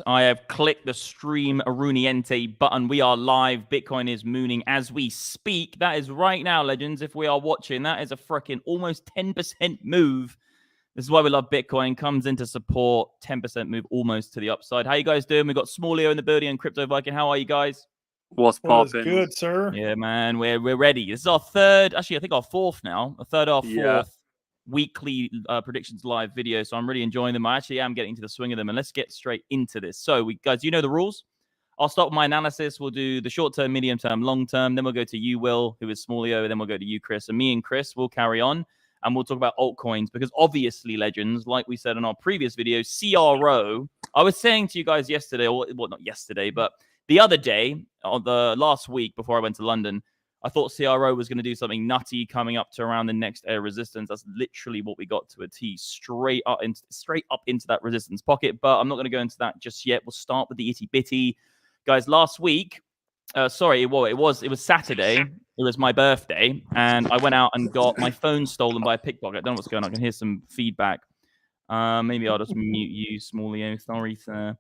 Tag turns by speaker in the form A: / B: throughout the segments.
A: I have clicked the stream Aruniente button. We are live. Bitcoin is mooning as we speak. That is right now, legends. If we are watching, that is a freaking almost 10% move. This is why we love Bitcoin. Comes into support, 10% move almost to the upside. How you guys doing? We've got Small Leo in the building and Crypto Viking. How are you guys?
B: What's popping?
C: Good, sir.
A: Yeah, man. We're ready. This is our third, actually, I think our fourth now. A third or fourth weekly predictions live video. So I'm really enjoying them. I actually am getting to the swing of them. And let's get straight into this. So, guys, you know the rules. I'll start with my analysis. We'll do the short term, medium term, long term. Then we'll go to you, Will, who is Small Leo. Then we'll go to you, Chris. And me and Chris will carry on. And we'll talk about altcoins because obviously, legends, like we said in our previous video, CRO. I was saying to you guys yesterday, or well, not yesterday, but the other day, on the last week before I went to London, I thought CRO was going to do something nutty coming up to around the next area resistance. That's literally what we got to a T, straight up into that resistance pocket. But I'm not going to go into that just yet. We'll start with the itty bitty, guys. Last week, it was Saturday. It was my birthday, and I went out and got my phone stolen by a pickpocket. I don't know what's going on. I can hear some feedback. Maybe I'll just mute you, Small Leo. Sorry, sir.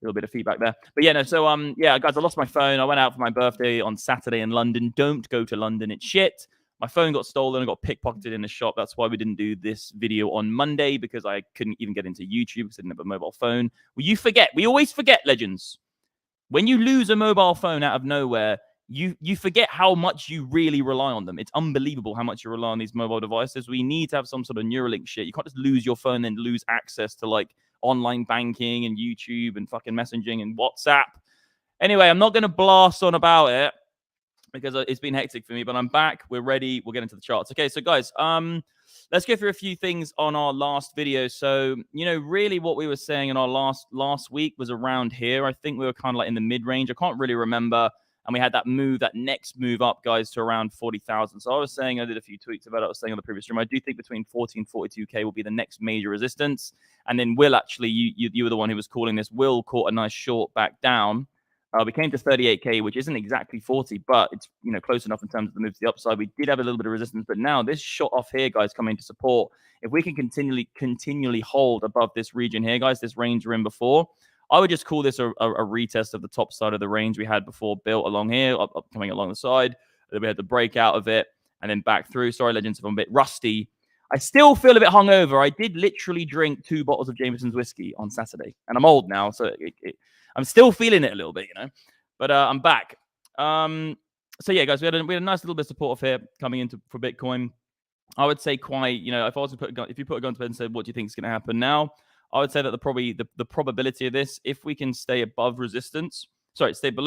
A: A little bit of feedback there. But yeah, no, so guys, I lost my phone. I went out for my birthday on Saturday in London. Don't go to London, it's shit. My phone got stolen. I got pickpocketed in the shop. That's why we didn't do this video on Monday, because I couldn't even get into YouTube because I didn't have a mobile phone. Well, you forget. We always forget, legends. When you lose a mobile phone out of nowhere, you forget how much you really rely on them. It's unbelievable how much you rely on these mobile devices. We need to have some sort of Neuralink shit. You can't just lose your phone and lose access to like online banking and YouTube and fucking messaging and WhatsApp. Anyway, I'm not going to blast on about it because it's been hectic for me, but I'm back. We're ready. We'll get into the charts. Okay, so guys, let's go through a few things on our last video. So, really what we were saying in our last week was around here. I think we were kind of like in the mid-range. I can't really remember. And we had that next move up, guys, to around 40,000. So I was saying, I did a few tweets about it. I was saying on the previous stream, I do think between 40 and 42K will be the next major resistance. And then Will, actually, you were the one who was calling this. Will caught a nice short back down. We came to 38K, which isn't exactly 40, but it's close enough in terms of the move to the upside. We did have a little bit of resistance, but now this shot off here, guys, coming to support. If we can continually hold above this region here, guys, this range we're in before, I would just call this a retest of the top side of the range we had before, built along here, coming along the side. Then we had the breakout of it, and then back through. Sorry, legends, if I'm a bit rusty. I still feel a bit hungover. I did literally drink 2 bottles of Jameson's whiskey on Saturday, and I'm old now, so I'm still feeling it a little bit, But I'm back. So yeah, guys, we had a nice little bit of support here coming into for Bitcoin. I would say quite, if you put a gun to bed and said, what do you think is going to happen now? I would say that the probability of this, if we can stay below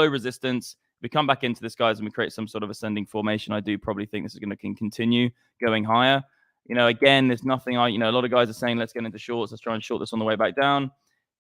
A: resistance, we come back into this, guys, and we create some sort of ascending formation, I do probably think this is going to continue going higher. Again, there's nothing, a lot of guys are saying, let's get into shorts. Let's try and short this on the way back down.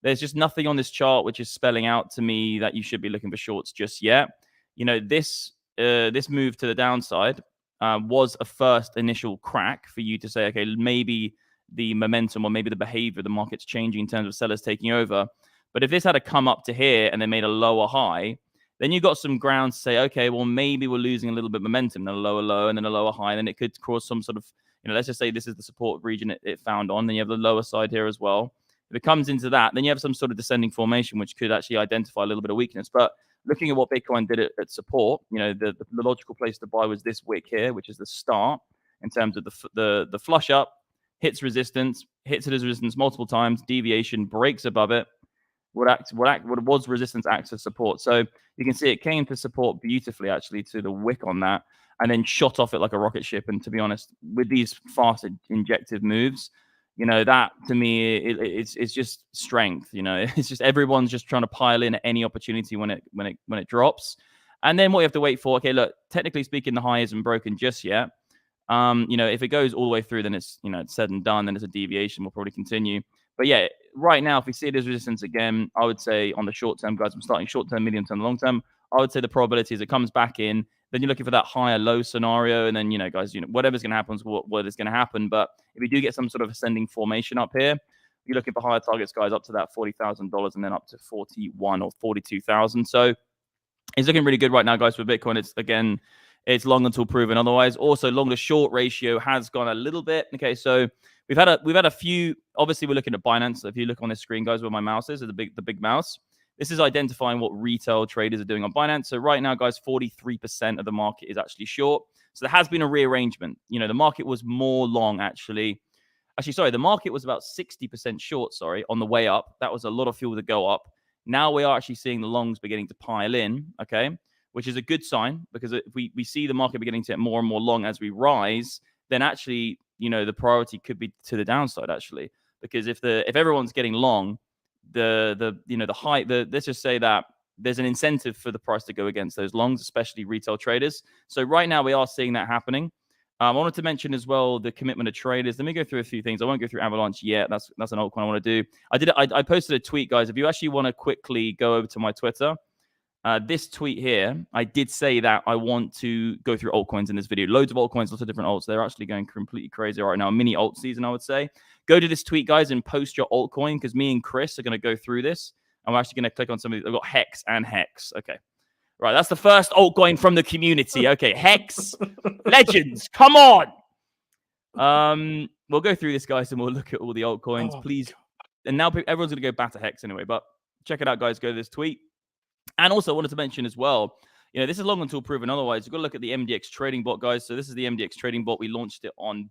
A: There's just nothing on this chart which is spelling out to me that you should be looking for shorts just yet. This move to the downside was a first initial crack for you to say, okay, maybe the momentum or maybe the behavior of the market's changing in terms of sellers taking over. But if this had to come up to here and then made a lower high, then you've got some grounds to say, okay, well, maybe we're losing a little bit of momentum, then a lower low and then a lower high, and then it could cause some sort of, let's just say this is the support region it found on, then you have the lower side here as well. If it comes into that, then you have some sort of descending formation, which could actually identify a little bit of weakness. But looking at what Bitcoin did at support, the logical place to buy was this wick here, which is the start in terms of the flush up, hits resistance, hits it as resistance multiple times, deviation, breaks above it. What was resistance acts as support. So you can see it came to support beautifully, actually, to the wick on that, and then shot off it like a rocket ship. And to be honest, with these fast injective moves, that to me, it's just strength. It's just everyone's just trying to pile in at any opportunity when it drops. And then what you have to wait for, okay, look, technically speaking, the high isn't broken just yet. If it goes all the way through, then it's it's said and done. Then it's a deviation. We'll probably continue. But yeah, right now, if we see it as resistance again, I would say on the short term, guys, I'm starting short term, medium term, long term. I would say the probability is it comes back in. Then you're looking for that higher low scenario, and then guys, whatever's going to happen is what is going to happen. But if we do get some sort of ascending formation up here, you're looking for higher targets, guys, up to that $40,000 and then up to 41 or 42,000. So it's looking really good right now, guys, for Bitcoin. It's long until proven otherwise. Also, long to short ratio has gone a little bit. Okay, so we've had a few. Obviously, we're looking at Binance. So if you look on this screen, guys, where my mouse is, the big mouse. This is identifying what retail traders are doing on Binance. So right now, guys, 43% of the market is actually short. So there has been a rearrangement. You know, the market was more long, actually. Actually, sorry, the market was about 60% short, sorry, on the way up. That was a lot of fuel to go up. Now we are actually seeing the longs beginning to pile in, okay, which is a good sign, because if we see the market beginning to get more and more long as we rise, then actually, you know, the priority could be to the downside, actually. Because if everyone's getting long, let's just say that there's an incentive for the price to go against those longs, especially retail traders. So right now we are seeing that happening. I wanted to mention as well the commitment of traders. Let me go through a few things. I won't go through Avalanche yet. That's an altcoin I want to do. I posted a tweet, guys. If you actually want to quickly go over to my Twitter, this tweet here, I did say that I want to go through altcoins in this video. Loads of altcoins, lots of different alts. They're actually going completely crazy right now. Mini alt season, I would say. Go to this tweet, guys, and post your altcoin, because me and Chris are going to go through this. I'm actually going to click on some of these. I've got Hex and Hex. Okay. Right, that's the first altcoin from the community. Okay, Hex, Legends, come on. We'll go through this, guys, and we'll look at all the altcoins, please. And now everyone's going to go back to Hex anyway, but check it out, guys. Go to this tweet. And also, I wanted to mention as well, you know, this is long until proven otherwise. You've got to look at the MDX Trading Bot, guys. So this is the MDX Trading Bot. We launched it on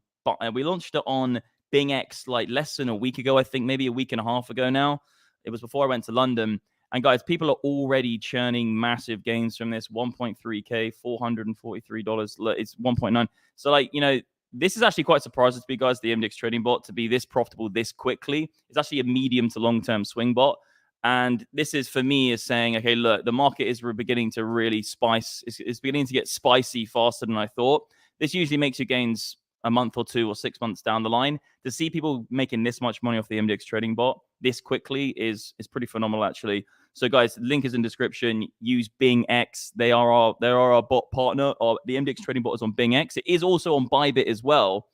A: Bingx like less than a week ago, I think, maybe a week and a half ago now. It was before I went to London. And guys, people are already churning massive gains from this. 1.3K, $443. It's 1.9. So, like, you know, this is actually quite surprising to me, guys, the MDX Trading Bot to be this profitable this quickly. It's actually a medium to long-term swing bot. And this is, for me, is saying, okay, look, the market is beginning to really it's beginning to get spicy faster than I thought. This usually makes your gains a month or 2 or 6 months down the line. To see people making this much money off the MDX Trading Bot this quickly is pretty phenomenal, actually. So, guys, link is in description. Use Bingx. They are our bot partner. The MDX Trading Bot is on Bingx. It is also on Bybit as well.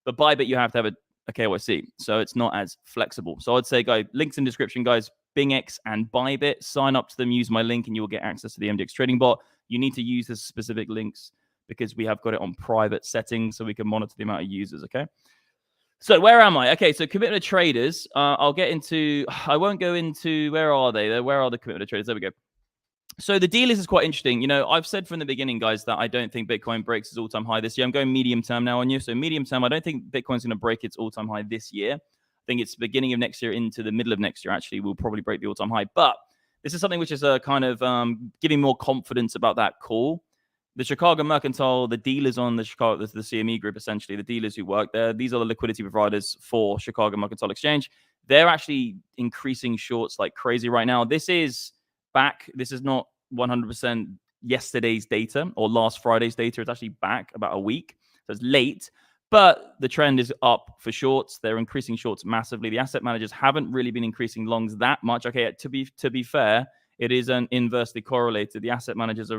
A: But Bybit, you have to have a KYC. So it's not as flexible. So I'd say, guys, links in description, guys. Bingx and Bybit. Sign up to them. Use my link and you will get access to the MDX Trading Bot. You need to use the specific links because we have got it on private settings so we can monitor the amount of users, okay? So where am I? Okay, so commitment of traders. I won't go into, where are they? Where are the commitment of traders? There we go. So the dealers is quite interesting. You know, I've said from the beginning, guys, that I don't think Bitcoin breaks its all-time high this year. I'm going medium term now on you. So medium term, I don't think Bitcoin's going to break its all-time high this year. I think it's the beginning of next year into the middle of next year, actually, we'll probably break the all-time high. But this is something which is kind of giving more confidence about that call. The Chicago Mercantile, the dealers on the CME group, essentially, the dealers who work there, these are the liquidity providers for Chicago Mercantile Exchange. They're actually increasing shorts like crazy right now. This is back. This is not 100% yesterday's data or last Friday's data. It's actually back about a week. So it's late, but the trend is up for shorts. They're increasing shorts massively. The asset managers haven't really been increasing longs that much. Okay, to be fair, it is inversely correlated. The asset managers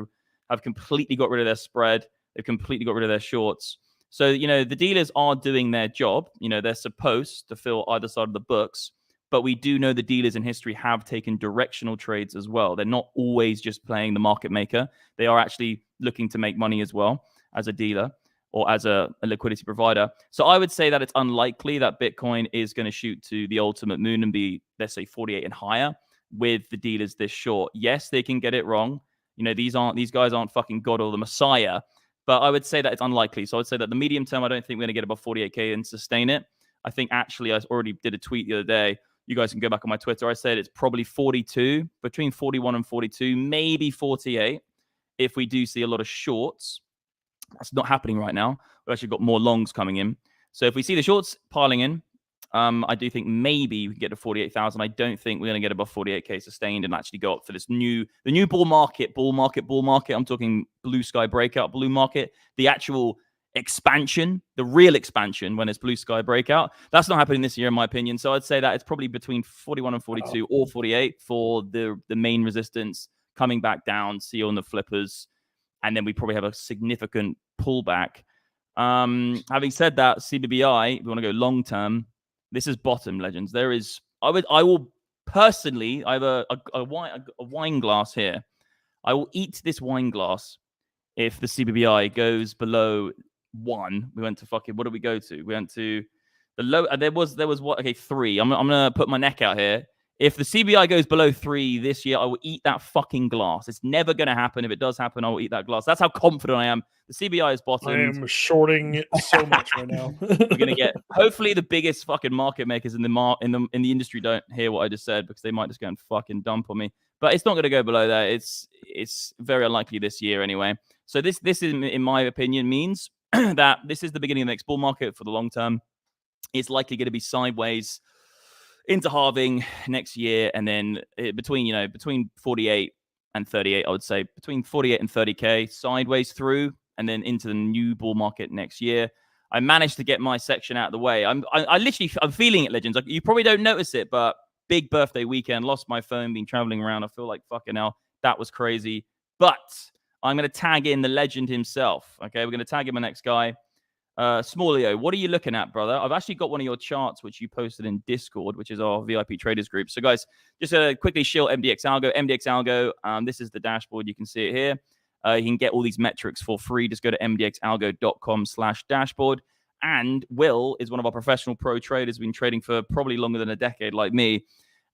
A: have completely got rid of their spread. They've completely got rid of their shorts. So, you know, the dealers are doing their job. You know, they're supposed to fill either side of the books. But we do know the dealers in history have taken directional trades as well. They're not always just playing the market maker. They are actually looking to make money as well as a dealer or as a liquidity provider. So I would say that it's unlikely that Bitcoin is going to shoot to the ultimate moon and be, let's say, 48 and higher with the dealers this short. Yes, they can get it wrong. You know, these guys aren't fucking God or the Messiah, but I would say that it's unlikely. So I'd say that the medium term, I don't think we're going to get above 48K and sustain it. I think actually I already did a tweet the other day. You guys can go back on my Twitter. I said it's probably 42, between 41 and 42, maybe 48 if we do see a lot of shorts. That's not happening right now. We've actually got more longs coming in. So if we see the shorts piling in, I do think maybe we can get to 48,000. I don't think we're going to get above 48K sustained and actually go up for the new bull market. I'm talking blue sky breakout, blue market, the actual expansion, the real expansion when it's blue sky breakout. That's not happening this year, in my opinion. So I'd say that it's probably between 41 and 42 or 48 for the main resistance coming back down, see on the flippers, and then we probably have a significant pullback. Having said that, CBBI, if we want to go long term, this is bottom, legends. There is, I will personally, I have a wine glass here. I will eat this wine glass if the CBBI goes below 1. We went to fucking, what did we go to? We went to The low there was what? Okay, 3. I'm gonna put my neck out here. If the CBI goes below 3 this year, I will eat that fucking glass. It's never going to happen. If it does happen, I will eat that glass. That's how confident I am. The CBI is bottomed.
B: I am shorting it so much right now.
A: We're gonna get hopefully the biggest fucking market makers in the industry don't hear what I just said, because they might just go and fucking dump on me. But it's not going to go below that. It's very unlikely this year anyway. So this is, in my opinion, means that this is the beginning of the next bull market for the long term. It's likely going to be sideways into halving next year, and then between 48 and 38, I would say between 48 and 30k sideways through, and then into the new bull market next year. I managed to get my section out of the way. I'm feeling it, Legends. Like, you probably don't notice it, but big birthday weekend, lost my phone, been traveling around. I feel like fucking hell, that was crazy. But I'm going to tag in the legend himself. Okay, we're going to tag in my next guy. Smallio, what are you looking at, brother? I've actually got one of your charts, which you posted in Discord, which is our VIP traders group. So, guys, just quickly shill MDX Algo. MDX Algo, this is the dashboard. You can see it here. You can get all these metrics for free. Just go to mdxalgo.com/dashboard. And Will is one of our professional pro traders, been trading for probably longer than a decade, like me.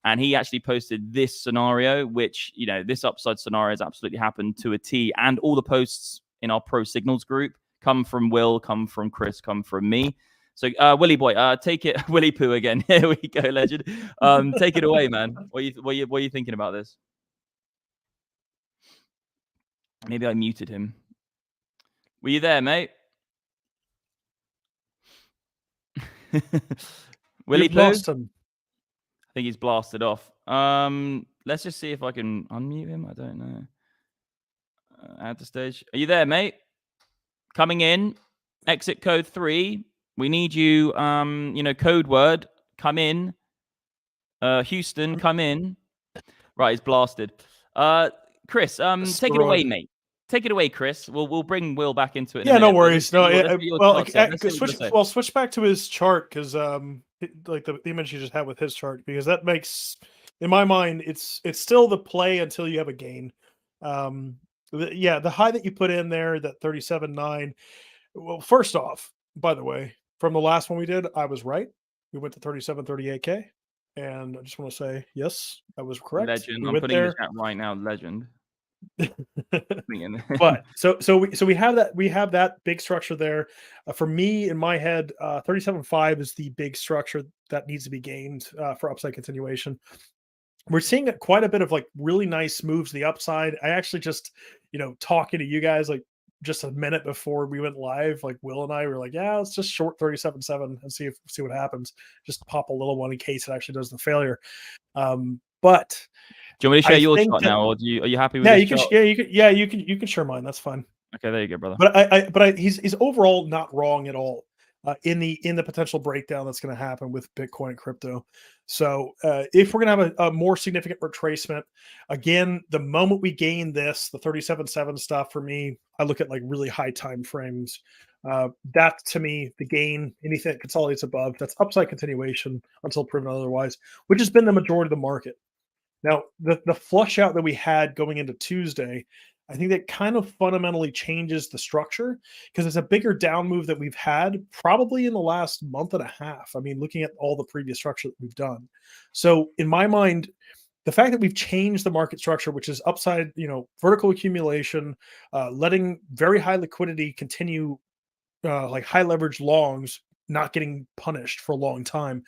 A: And he actually posted this scenario, which, this upside scenario has absolutely happened to a T. And all the posts in our pro signals group come from Will, come from Chris, come from me. So, Willie boy, take it. Willie Poo again. Here we go, legend. Take it away, man. What are you thinking about this? Maybe I muted him. Were you there, mate? Willie Poo?
B: Lost him.
A: I think he's blasted off. Let's just see if I can unmute him. I don't know. Add to stage. Are you there, mate? Coming in, exit code 3. We need you, code word, come in. Houston, come in. Right, he's blasted. Chris, take it away, mate. Take it away, Chris. We'll bring Will back into it.
B: Yeah, no worries. Switch back to his chart, because like the image you just had with his chart, because that makes, in my mind, it's still the play until you have a gain. The high that you put in there, that 37.9. Well, first off, by the way, from the last one we did, I was right. We went to 37.38k, and I just want to say, yes, I was correct.
A: Legend. I'm putting this out right now. Legend.
B: But so we have that big structure there. For me, in my head, 37.5 is the big structure that needs to be gained for upside continuation. We're seeing quite a bit of like really nice moves to the upside. I actually just, talking to you guys like just a minute before we went live, like Will and I were like, yeah, let's just short 37.7 and see what happens. Just pop a little one in case it actually does the failure. But
A: do you want me to share your chart now, or are you happy with this chart?
B: You can share mine. That's fine.
A: Okay, there you go, brother.
B: But he's overall not wrong at all in the potential breakdown that's going to happen with Bitcoin and crypto. So if we're going to have a more significant retracement, again, the moment we gain this, the 37.7 stuff, for me, I look at like really high time frames. That, to me, the gain, anything that consolidates above, that's upside continuation until proven otherwise, which has been the majority of the market. Now, the flush out that we had going into Tuesday, I think that kind of fundamentally changes the structure, because it's a bigger down move that we've had probably in the last month and a half. I mean, looking at all the previous structure that we've done. So in my mind, the fact that we've changed the market structure, which is upside, vertical accumulation, letting very high liquidity continue, like high leverage longs, not getting punished for a long time.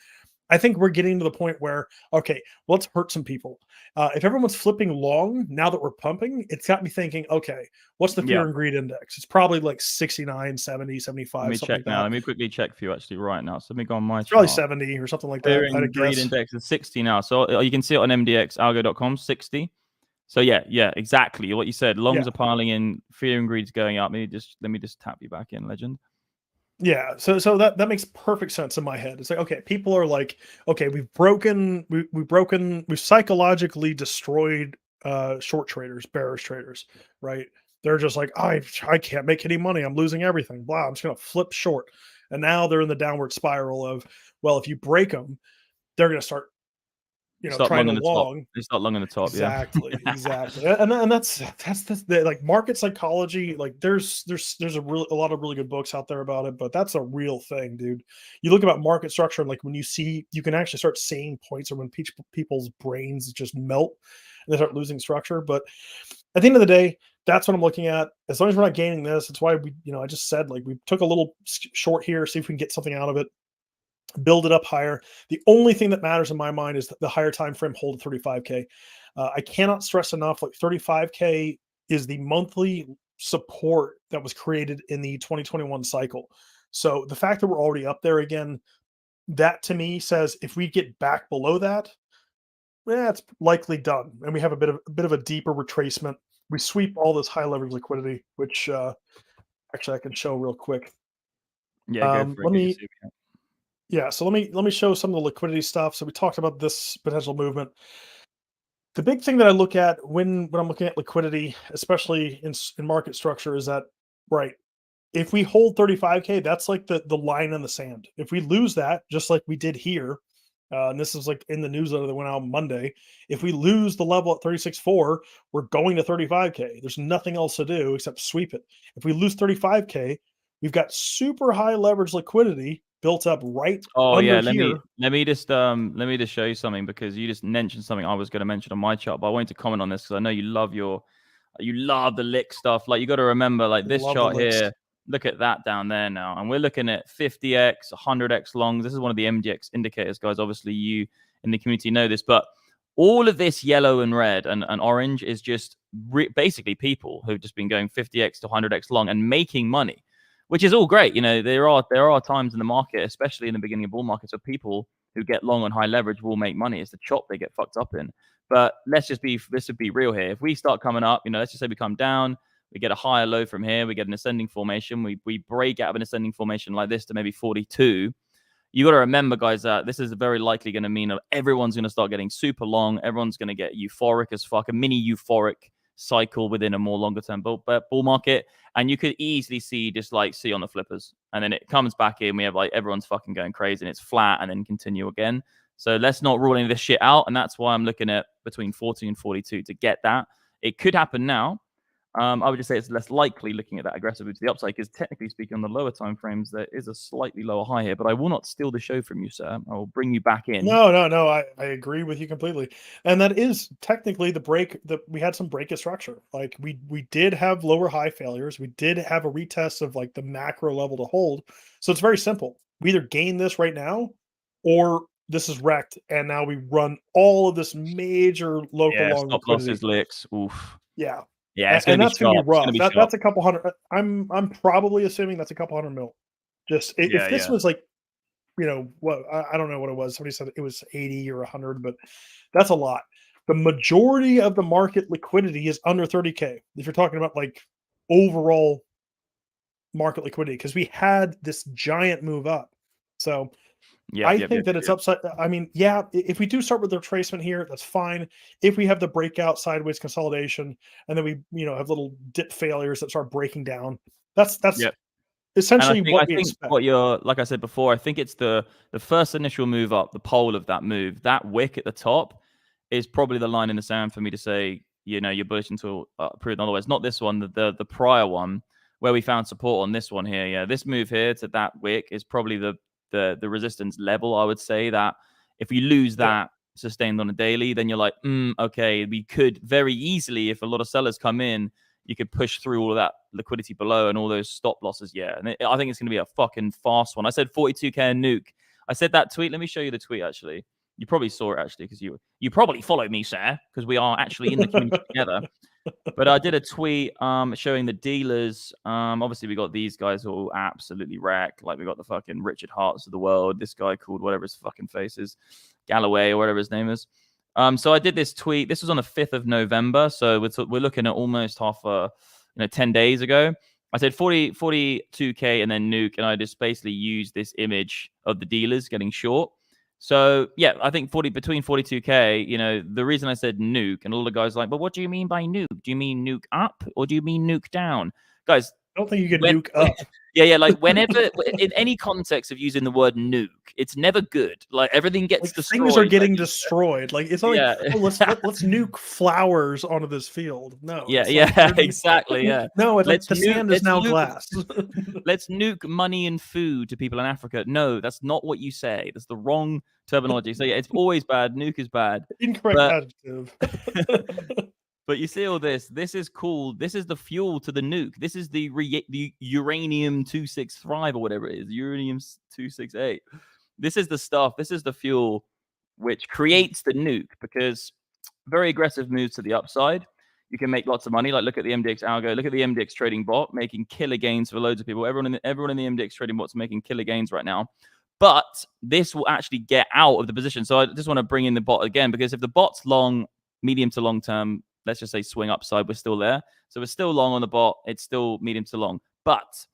B: I think we're getting to the point where, okay, let's hurt some people. If everyone's flipping long now that we're pumping, it's got me thinking, okay, what's the fear and greed index? It's probably like 69, 70, 75.
A: Let me check now. Let me quickly check for you actually right now. So let me go on my chart.
B: Probably 70 or something like that.
A: Fear and greed index is 60 now. So you can see it on MDXalgo.com, 60. So yeah, exactly what you said. Longs are piling in, fear and greed's going up. Let me just tap you back in, legend.
B: Yeah, so that makes perfect sense in my head. It's like, okay, people are like, okay, we've psychologically destroyed short traders, bearish traders, right? They're just like, I can't make any money, I'm losing everything, blah, I'm just gonna flip short. And now they're in the downward spiral of, well, if you break them, they're gonna start trying to long.
A: They start long in the top.
B: Exactly,
A: Yeah.
B: exactly. And that's the, like, market psychology. Like, there's a lot of really good books out there about it, but that's a real thing, dude. You look about market structure, and like when you can actually start seeing points, or when people's brains just melt and they start losing structure. But at the end of the day, that's what I'm looking at. As long as we're not gaining this, it's why I just said, like, we took a little short here, see if we can get something out of it, build it up higher. The only thing that matters in my mind is the higher time frame hold at 35K. I cannot stress enough, like, 35K is the monthly support that was created in the 2021 cycle. So the fact that we're already up there again, that to me says if we get back below that, it's likely done, and we have a bit of a deeper retracement. We sweep all this high leverage liquidity, which actually I can show real quick.
A: Yeah, go for it.
B: Let me Yeah, so let me show some of the liquidity stuff. So we talked about this potential movement. The big thing that I look at when I'm looking at liquidity, especially in market structure, is that, right, if we hold 35K, that's like the line in the sand. If we lose that, just like we did here, and this is like in the newsletter that went out Monday, if we lose the level at 36.4, we're going to 35K. There's nothing else to do except sweep it. If we lose 35K, we've got super high leverage liquidity built up right under here.
A: Let me just show you something, because you just mentioned something I was going to mention on my chart, but I wanted to comment on this because I know you love the lick stuff. Like, you got to remember, like, this chart here, look at that down there now, and we're looking at 50x, 100x longs. This is one of the MDX indicators, guys. Obviously, you in the community know this, but all of this yellow and red and orange is just basically people who've just been going 50x to 100x long and making money, which is all great. There are times in the market, especially in the beginning of bull markets, where people who get long on high leverage will make money. It's the chop they get fucked up in. But let's be real here. If we start coming up, let's just say we come down, we get a higher low from here, we get an ascending formation, we break out of an ascending formation like this to maybe 42. You got to remember, guys, that this is very likely going to mean that everyone's going to start getting super long. Everyone's going to get euphoric as fuck, a mini euphoric cycle within a more longer term bull market. And you could easily see on the flippers, and then it comes back in. We have like everyone's fucking going crazy, and it's flat, and then continue again. So let's not rule any of this shit out. And that's why I'm looking at between 40 and 42 to get that. It could happen now. I would just say it's less likely looking at that aggressively to the upside, because technically speaking, on the lower time frames, there is a slightly lower high here. But I will not steal the show from you, sir. I will bring you back in.
B: No. I agree with you completely. And that is technically the break that we had, some break of structure. Like, we did have lower high failures. We did have a retest of like the macro level to hold. So it's very simple. We either gain this right now, or this is wrecked, and now we run all of this major local long
A: stop
B: liquidity.
A: losses, licks. Oof.
B: Yeah.
A: Yeah, it's going to be rough.
B: That's a couple hundred. I'm probably assuming that's a couple $100 million. Just if this was like, what, I don't know what it was. Somebody said it was 80 or 100, but that's a lot. The majority of the market liquidity is under 30K. If you're talking about like overall market liquidity, because we had this giant move up. So I think that it's upside. I mean, if we do start with the retracement here, that's fine. If we have the breakout sideways consolidation, and then we, have little dip failures that start breaking down, that's essentially what we expect.
A: Like I said before, I think it's the first initial move up, the pole of that move, that wick at the top is probably the line in the sand for me to say, you're bullish until proven otherwise. Not this one, the prior one, where we found support on this one here. Yeah, this move here to that wick is probably the resistance level. I would say that if you lose that sustained on a daily, then you're like, okay, we could very easily, if a lot of sellers come in, you could push through all of that liquidity below and all those stop losses. Yeah, and I think it's going to be a fucking fast one. I said 42K and nuke. I said that tweet. Let me show you the tweet, actually. You probably saw it, actually, because you probably followed me, sir, because we are actually in the community together. But I did a tweet showing the dealers. Obviously, we got these guys all absolutely wrecked. Like, we got the fucking Richard Harts of the world. This guy called whatever his fucking face is, Galloway or whatever his name is. So I did this tweet. This was on the 5th of November. So we're looking at almost 10 days ago. I said 42K and then nuke. And I just basically used this image of the dealers getting short. So, yeah, I think between 42K, the reason I said nuke, and all the guys are like, but what do you mean by nuke? Do you mean nuke up or do you mean nuke down? Guys,
B: I don't think you can nuke up.
A: Yeah, like whenever in any context of using the word nuke, it's never good. Like everything gets destroyed.
B: Things are getting destroyed. Like it's not like, oh, let's nuke flowers onto this field. No.
A: Yeah, exactly. Yeah.
B: No, the sand is now glass.
A: Let's nuke money and food to people in Africa. No, that's not what you say. That's the wrong terminology. So yeah, it's always bad. Nuke is bad.
B: Incorrect adjective.
A: But you see all this. This is cool. This is the fuel to the nuke. This is the uranium 265 or whatever it is. Uranium 268. This is the stuff. This is the fuel which creates the nuke, because very aggressive moves to the upside. You can make lots of money. Like look at the MDX algo. Look at the MDX Trading Bot making killer gains for loads of people. Everyone in the MDX Trading Bot's making killer gains right now. But this will actually get out of the position. So I just want to bring in the bot again, because if the bot's long, medium to long term, let's just say swing upside, we're still there. So we're still long on the bot. It's still medium to long. But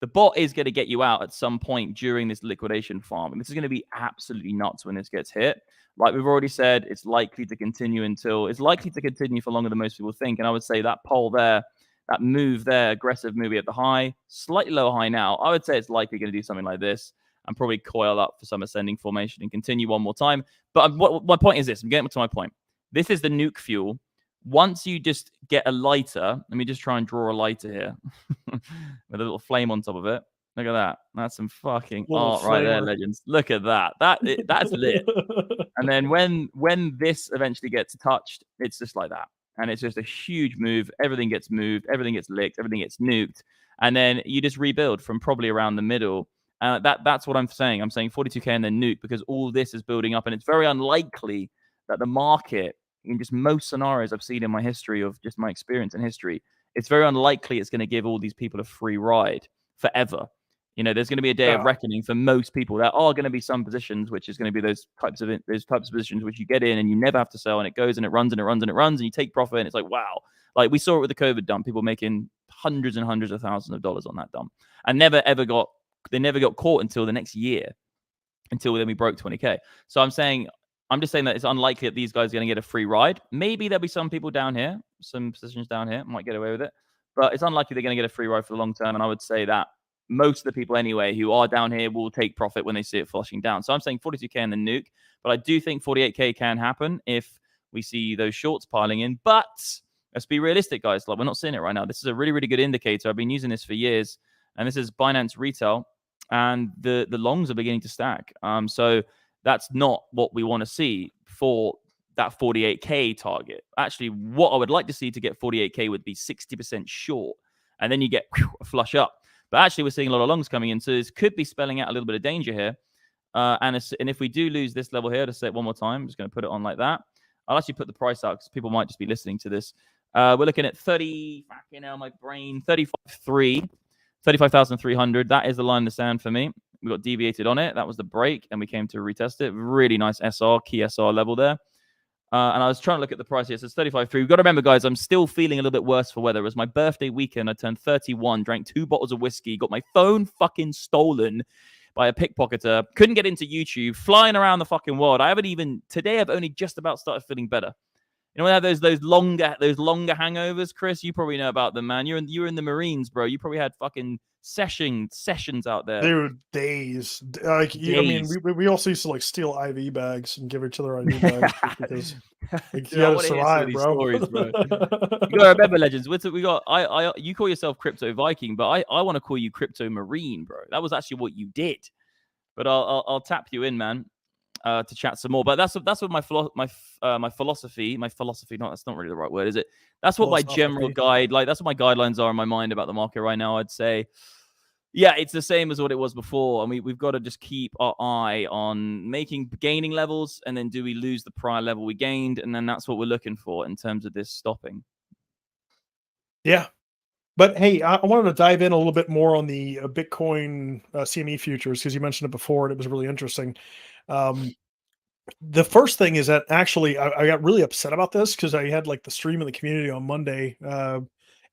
A: the bot is going to get you out at some point during this liquidation farm. And this is going to be absolutely nuts when this gets hit. Like we've already said, it's likely to continue for longer than most people think. And I would say that pole there, that move there, aggressive move at the high, slightly lower high now, I would say it's likely going to do something like this and probably coil up for some ascending formation and continue one more time. But my point is this. I'm getting to my point. This is the nuke fuel. Once you just get a lighter, let me just try and draw a lighter here with a little flame on top of it. Look at that. That's some fucking art right there, legends. Look at that. That's lit. And then when this eventually gets touched, it's just like that. And it's just a huge move. Everything gets moved. Everything gets licked. Everything gets nuked. And then you just rebuild from probably around the middle. That's what I'm saying. I'm saying 42K and then nuke, because all this is building up. And it's very unlikely that the market, in just most scenarios I've seen in my history of just my experience in history, it's very unlikely it's going to give all these people a free ride forever. You know, there's going to be a day of reckoning for most people. There are going to be some positions which is going to be those types of positions which you get in and you never have to sell, and it goes and it runs and it runs and it runs and you take profit, and it's like, wow. Like we saw it with the COVID dump, people making hundreds and hundreds of thousands of dollars on that dump and never got caught until the next year, until then we broke 20K. So I'm just saying that it's unlikely that these guys are going to get a free ride. Maybe there'll be some people down here, some positions down here might get away with it, but it's unlikely they're going to get a free ride for the long term. And I would say that most of the people anyway who are down here will take profit when they see it flushing down. So I'm saying 42K and the nuke, but I do think 48K can happen if we see those shorts piling in. But let's be realistic, guys. Like, we're not seeing it right now. This is a really, really good indicator. I've been using this for years, and this is Binance Retail, and the longs are beginning to stack. So that's not what we want to see for that 48K target. Actually, what I would like to see to get 48K would be 60% short, and then you get a flush up. But actually, we're seeing a lot of longs coming in, so this could be spelling out a little bit of danger here. And if we do lose this level here, to say it one more time, I'm just going to put it on like that. I'll actually put the price out because people might just be listening to this. We're looking at 35,300. That is the line in the sand for me. We got deviated on it. That was the break, and we came to retest it. Really nice SR, key SR level there. And I was trying to look at the price here. So it's 35.3. We've got to remember, guys, I'm still feeling a little bit worse for weather. It was my birthday weekend. I turned 31, drank 2 bottles of whiskey, got my phone fucking stolen by a pickpocketer, couldn't get into YouTube, flying around the fucking world. Today I've only just about started feeling better. You know, we have those longer hangovers, Chris. You probably know about them, man. You're in the Marines, bro. You probably had fucking sessions out there.
B: Dude, days. Like, days. I mean, we also used to like steal IV bags and give each other IV bags because like, you gotta survive, bro.
A: Stories, bro. You gotta remember, legends. We got. You call yourself Crypto Viking, but I want to call you Crypto Marine, bro. That was actually what you did. But I'll tap you in, man. To chat some more, but that's what my philosophy. No, that's not really the right word, is it? That's what my general guide, like that's what my guidelines are in my mind about the market right now. I'd say, yeah, it's the same as what it was before, and we've got to just keep our eye on gaining levels, and then do we lose the prior level we gained, and then that's what we're looking for in terms of this stopping.
B: Yeah. But hey, I wanted to dive in a little bit more on the Bitcoin CME futures, because you mentioned it before and it was really interesting. The first thing is that actually I got really upset about this because I had like the stream in the community on Monday,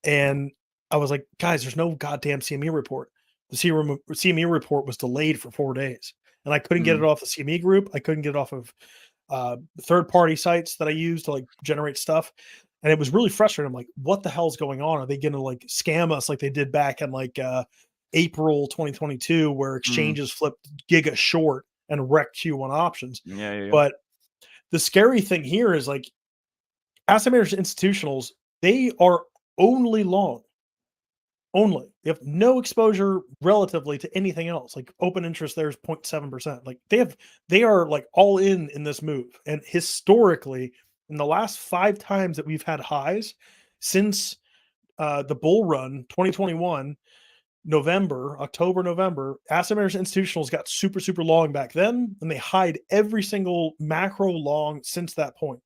B: and I was like, guys, there's no goddamn CME report. The CME report was delayed for 4 days, and I couldn't get it off the CME group. I couldn't get it off of third-party sites that I use to like generate stuff. And it was really frustrating. I'm like, what the hell's going on? Are they going to like scam us like they did back in like April 2022, where exchanges flipped giga short and wrecked Q1 options?
A: Yeah.
B: But the scary thing here is like asset managers, institutionals, they are only long. Only. They have no exposure relatively to anything else. Like open interest there is 0.7%. Like they are like all in this move. And historically, in the last 5 times that we've had highs since the bull run 2021 October, November, asset managers, institutionals got super long back then, and they hide every single macro long since that point.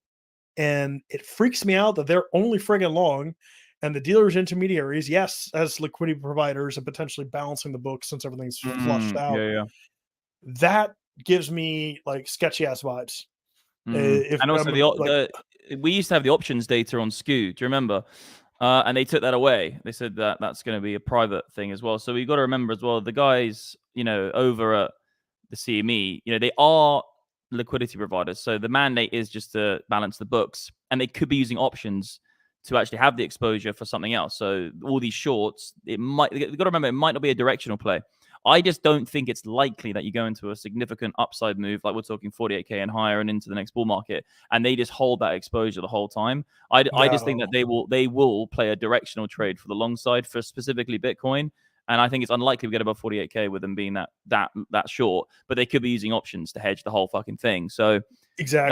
B: And it freaks me out that they're only friggin' long, and the dealers, intermediaries, yes, as liquidity providers and potentially balancing the books since everything's flushed out.
A: Yeah.
B: That gives me like sketchy ass vibes. If
A: And also we used to have the options data on SKU. Do you remember? And they took that away. They said that that's going to be a private thing as well. So we've got to remember as well, the guys, over at the CME, they are liquidity providers. So the mandate is just to balance the books, and they could be using options to actually have the exposure for something else. So all these shorts, you've got to remember, it might not be a directional play. I just don't think it's likely that you go into a significant upside move, like we're talking 48K and higher and into the next bull market, and they just hold that exposure the whole time. I just think that they will play a directional trade for the long side for specifically Bitcoin. And I think it's unlikely we get above 48K with them being that short, but they could be using options to hedge the whole fucking thing. So
B: exactly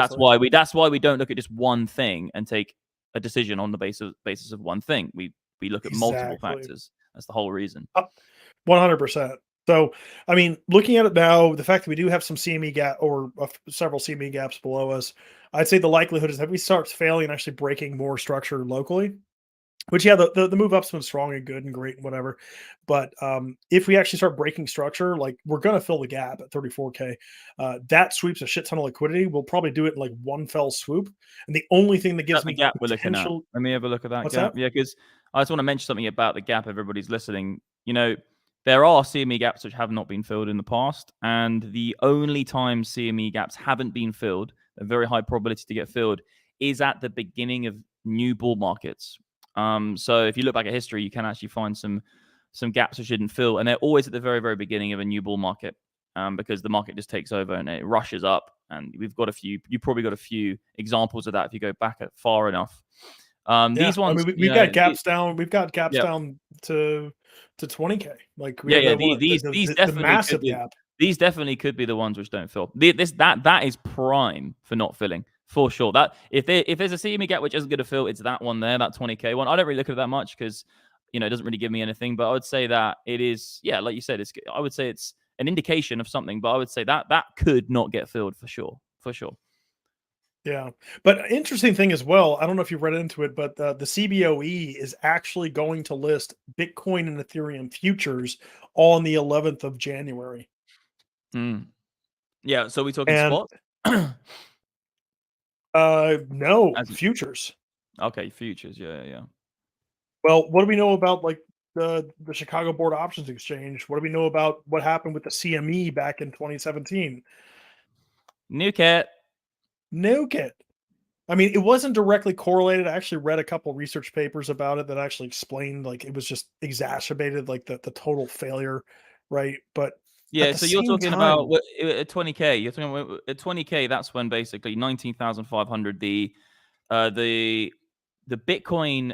A: that's why we don't look at just one thing and take a decision on the basis of one thing. We look at multiple factors. That's the whole reason.
B: 100%. So, I mean, looking at it now, the fact that we do have some CME gap or several CME gaps below us, I'd say the likelihood is that we start failing and actually breaking more structure locally. Which, yeah, the move up's been strong and good and great and whatever. But if we actually start breaking structure, like we're going to fill the gap at 34K. That sweeps a shit ton of liquidity. We'll probably do it in like one fell swoop. And the only thing that gives me
A: gap we're looking at. Let me have a look at that gap. Yeah, because I just want to mention something about the gap. Everybody's listening. There are CME gaps which have not been filled in the past. And the only time CME gaps haven't been filled, a very high probability to get filled, is at the beginning of new bull markets. So if you look back at history, you can actually find some gaps which didn't fill, and they're always at the very, very beginning of a new bull market, because the market just takes over and it rushes up. And you've probably got a few examples of that if you go back far enough. These ones,
B: I mean, we've got gaps down. We've got gaps down to 20K. Like
A: these definitely
B: the massive gap.
A: These definitely could be the ones which don't fill. That is prime for not filling. For sure. That if there's a CME gap which isn't going to fill, it's that one there, that 20K one. I don't really look at it that much because it doesn't really give me anything. But I would say that it is, like you said, I would say it's an indication of something. But I would say that could not get filled for sure.
B: Yeah, but interesting thing as well. I don't know if you read into it, but the CBOE is actually going to list Bitcoin and Ethereum futures on the 11th of January.
A: Yeah. So we talking spot?
B: No, futures.
A: Okay, futures. Yeah.
B: Well, what do we know about like the Chicago Board Options Exchange? What do we know about what happened with the CME back in 2017?
A: Nuke it.
B: I mean, it wasn't directly correlated. I actually read a couple research papers about it that actually explained like it was just exacerbated like the total failure, right? But
A: yeah, so you're talking about at 20K. You're talking about at 20K. That's when basically 19,500 the Bitcoin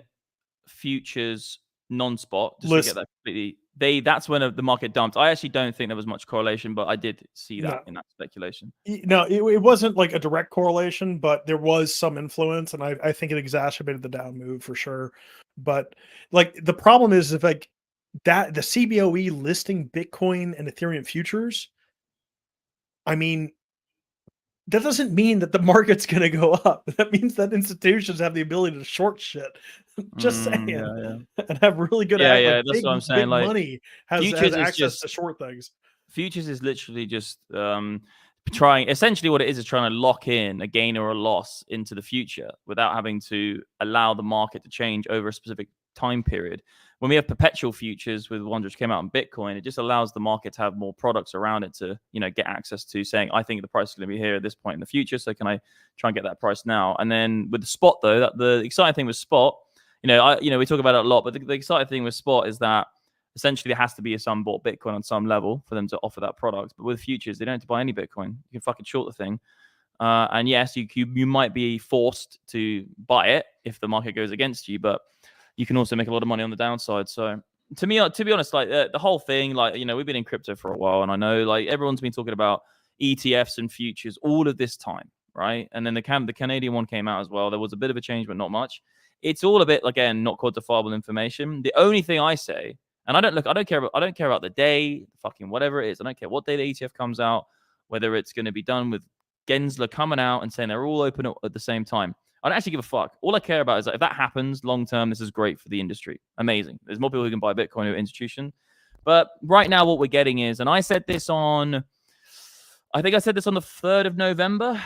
A: futures non-spot. Just to get that completely, that's when the market dumped. I actually don't think there was much correlation, but I did see that in that speculation.
B: No, it wasn't like a direct correlation, but there was some influence, and I think it exacerbated the down move for sure. But like the problem is if like that the CBOE listing Bitcoin and Ethereum futures, I mean, that doesn't mean that the market's going to go up. That means that institutions have the ability to short shit. Just saying, and have really good.
A: That's what I'm saying.
B: Big money has access to short things.
A: Futures is literally just trying. Essentially, what it is trying to lock in a gain or a loss into the future without having to allow the market to change over a specific time period. When we have perpetual futures with ones which came out on Bitcoin, it just allows the market to have more products around it to, get access to, saying, I think the price is going to be here at this point in the future, so can I try and get that price now? And then with the spot, though, the exciting thing with spot, we talk about it a lot, but the exciting thing with spot is that essentially there has to be some bought Bitcoin on some level for them to offer that product. But with futures, they don't have to buy any Bitcoin. You can fucking short the thing. And yes, you might be forced to buy it if the market goes against you, but you can also make a lot of money on the downside. So to be honest, like the whole thing, like, we've been in crypto for a while, and I know like everyone's been talking about ETFs and futures all of this time, right? And then the Canadian one came out as well. There was a bit of a change, but not much. It's all a bit, again, not quantifiable information. The only thing I say, and I don't care about the day, fucking whatever it is. I don't care what day the ETF comes out, whether it's going to be done with Gensler coming out and saying they're all open at the same time. I don't actually give a fuck. All I care about is that if that happens long term, this is great for the industry. Amazing. There's more people who can buy Bitcoin who are institution. But right now, what we're getting is, and I said this on the 3rd of November.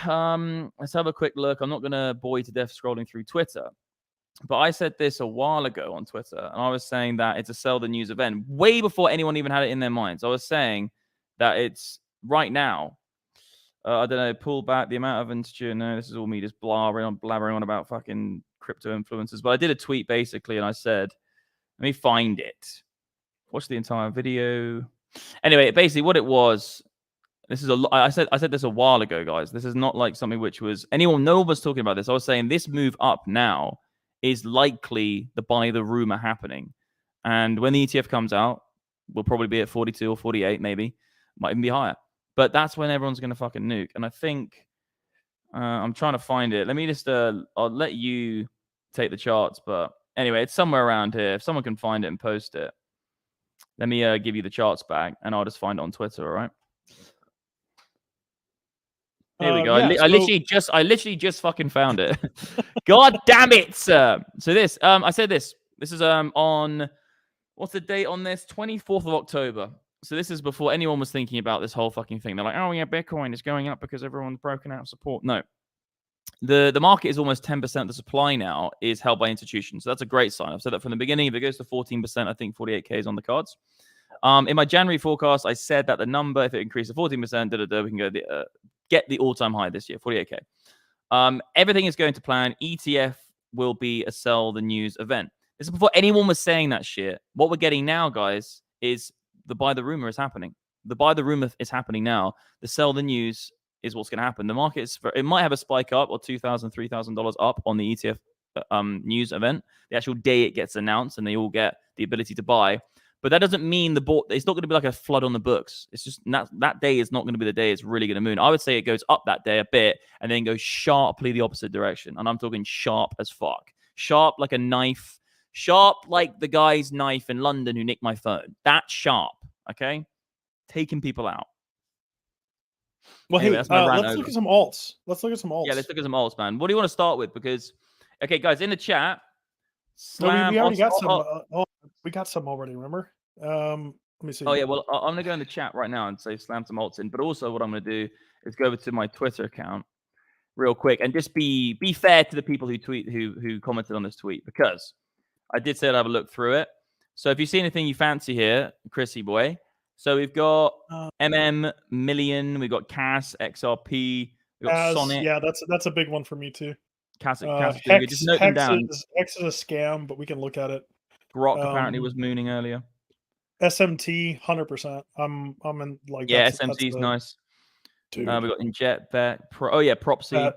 A: Let's have a quick look. I'm not going to bore you to death scrolling through Twitter. But I said this a while ago on Twitter, and I was saying that it's a sell the news event way before anyone even had it in their minds. I was saying that it's right now. I don't know, pull back the amount of institution. No, this is all me just blabbering on about fucking crypto influencers. But I did a tweet basically, and I said, let me find it. Watch the entire video. Anyway, basically what it was, I said this a while ago, guys. This is not like something which was no one was talking about this. I was saying this move up now is likely the buy the rumor happening. And when the ETF comes out, we'll probably be at 42 or 48, maybe. Might even be higher. But that's when everyone's going to fucking nuke. And I think I'm trying to find it. Let me just, I'll let you take the charts. But anyway, it's somewhere around here. If someone can find it and post it, let me give you the charts back and I'll just find it on Twitter. All right. Here we go.
B: Yeah,
A: I literally just fucking found it. God damn it, sir. So this, I said this. This is on, what's the date on this? 24th of October. So this is before anyone was thinking about this whole fucking thing. They're like, oh yeah, Bitcoin is going up because everyone's broken out of support. No. The market is almost 10% of the supply now is held by institutions. So that's a great sign. I've said that from the beginning. If it goes to 14%, I think 48K is on the cards. In my January forecast, I said that the number, if it increased to 14%, we can go get the all-time high this year, 48K. Everything is going to plan. ETF will be a sell the news event. This is before anyone was saying that shit. What we're getting now, guys, is the buy the rumor is happening. The buy the rumor is happening now. The sell the news is what's going to happen. The market it might have a spike up or $2,000, $3,000 up on the ETF news event. The actual day it gets announced and they all get the ability to buy. But that doesn't mean it's not going to be like a flood on the books. It's just that day is not going to be the day it's really going to moon. I would say it goes up that day a bit and then goes sharply the opposite direction. And I'm talking sharp as fuck. Sharp like a knife. Sharp like the guy's knife in London who nicked my phone. That's sharp, okay? Taking people out.
B: Well, anyway, hey, let's look at some alts.
A: Yeah, let's look at some alts, man. What do you want to start with? Because, okay, guys, in the chat,
B: we already got some. We got some already, remember? Let me see.
A: Oh, yeah, well, I'm going to go in the chat right now and say slam some alts in. But also what I'm going to do is go over to my Twitter account real quick and just be fair to the people who commented on this tweet, because I did say I'd have a look through it. So if you see anything you fancy here, Chrissy boy. So we've got Million, we've got CAS, XRP, we've got Sonic.
B: Yeah, that's a big one for me too.
A: CAS,
B: Hex is a scam, but we can look at it.
A: Grok apparently was mooning earlier.
B: SMT, 100%. I'm in like
A: SMT is nice. We got Injet, Bet, Propsy.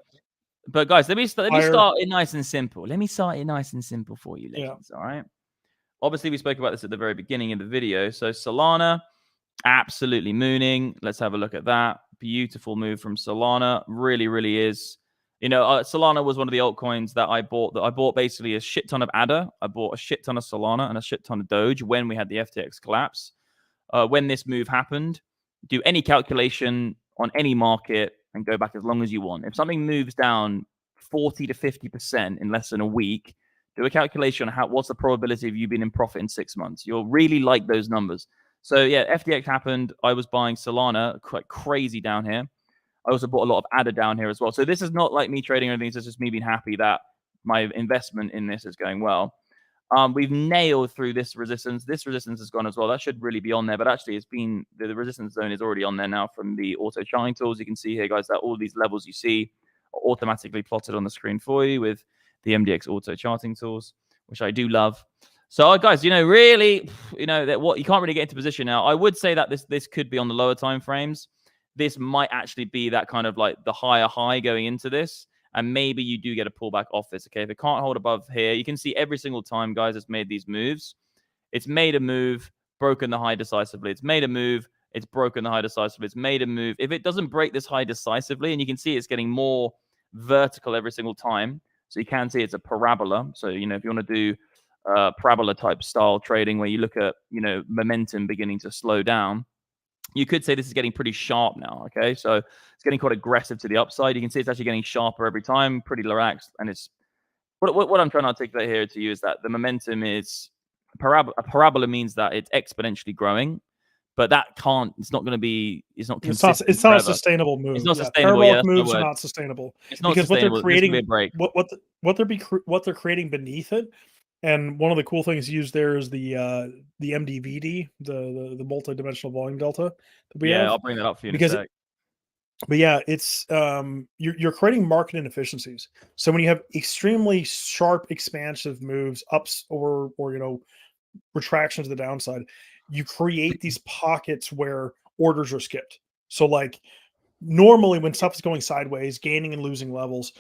A: But guys, let me start it nice and simple. Let me start it nice and simple for you, legends. All right. Obviously, we spoke about this at the very beginning of the video. So Solana, absolutely mooning. Let's have a look at that. Beautiful move from Solana. Really, really is. Solana was one of the altcoins that I bought basically a shit ton of ADA. I bought a shit ton of Solana and a shit ton of Doge when we had the FTX collapse. When this move happened, do any calculation on any market and go back as long as you want. If something moves down 40 to 50% in less than a week, do a calculation on what's the probability of you being in profit in 6 months. You'll really like those numbers. So yeah, FTX happened. I was buying Solana quite crazy down here. I also bought a lot of ADA down here as well. So this is not like me trading or anything. It's just me being happy that my investment in this is going well. We've nailed through this resistance. This resistance has gone as well. That should really be on there, but actually it's been, the resistance zone is already on there now from the auto charting tools. You can see here, guys, that all these levels you see are automatically plotted on the screen for you with the MDX auto charting tools, which I do love. So, guys, really, that what you can't really get into position now. I would say that this could be on the lower time frames. This might actually be that kind of like the higher high going into this. And maybe you do get a pullback off this, okay? If it can't hold above here, you can see every single time, guys, it's made these moves. It's made a move, broken the high decisively. It's made a move, it's broken the high decisively. It's made a move. If it doesn't break this high decisively, and you can see it's getting more vertical every single time, so you can see it's a parabola. So, if you want to do parabola type style trading where you look at, momentum beginning to slow down, you could say this is getting pretty sharp now, okay? So it's getting quite aggressive to the upside. You can see it's actually getting sharper every time, pretty relaxed. And it's what I'm trying to articulate here to you is that the momentum is a parabola means that it's exponentially growing, but it's not going to be, it's not consistent.
B: It's not a sustainable move.
A: It's not sustainable.
B: Parabolic moves are not sustainable.
A: It's not because sustainable.
B: What they're creating, what they're creating beneath it. And one of the cool things used there is the MDVD, the multi-dimensional volume delta.
A: I'll bring that up for you in a sec.
B: But yeah, it's you're creating market inefficiencies. So when you have extremely sharp, expansive moves, ups or retractions to the downside, you create these pockets where orders are skipped. So like normally when stuff is going sideways, gaining and losing levels,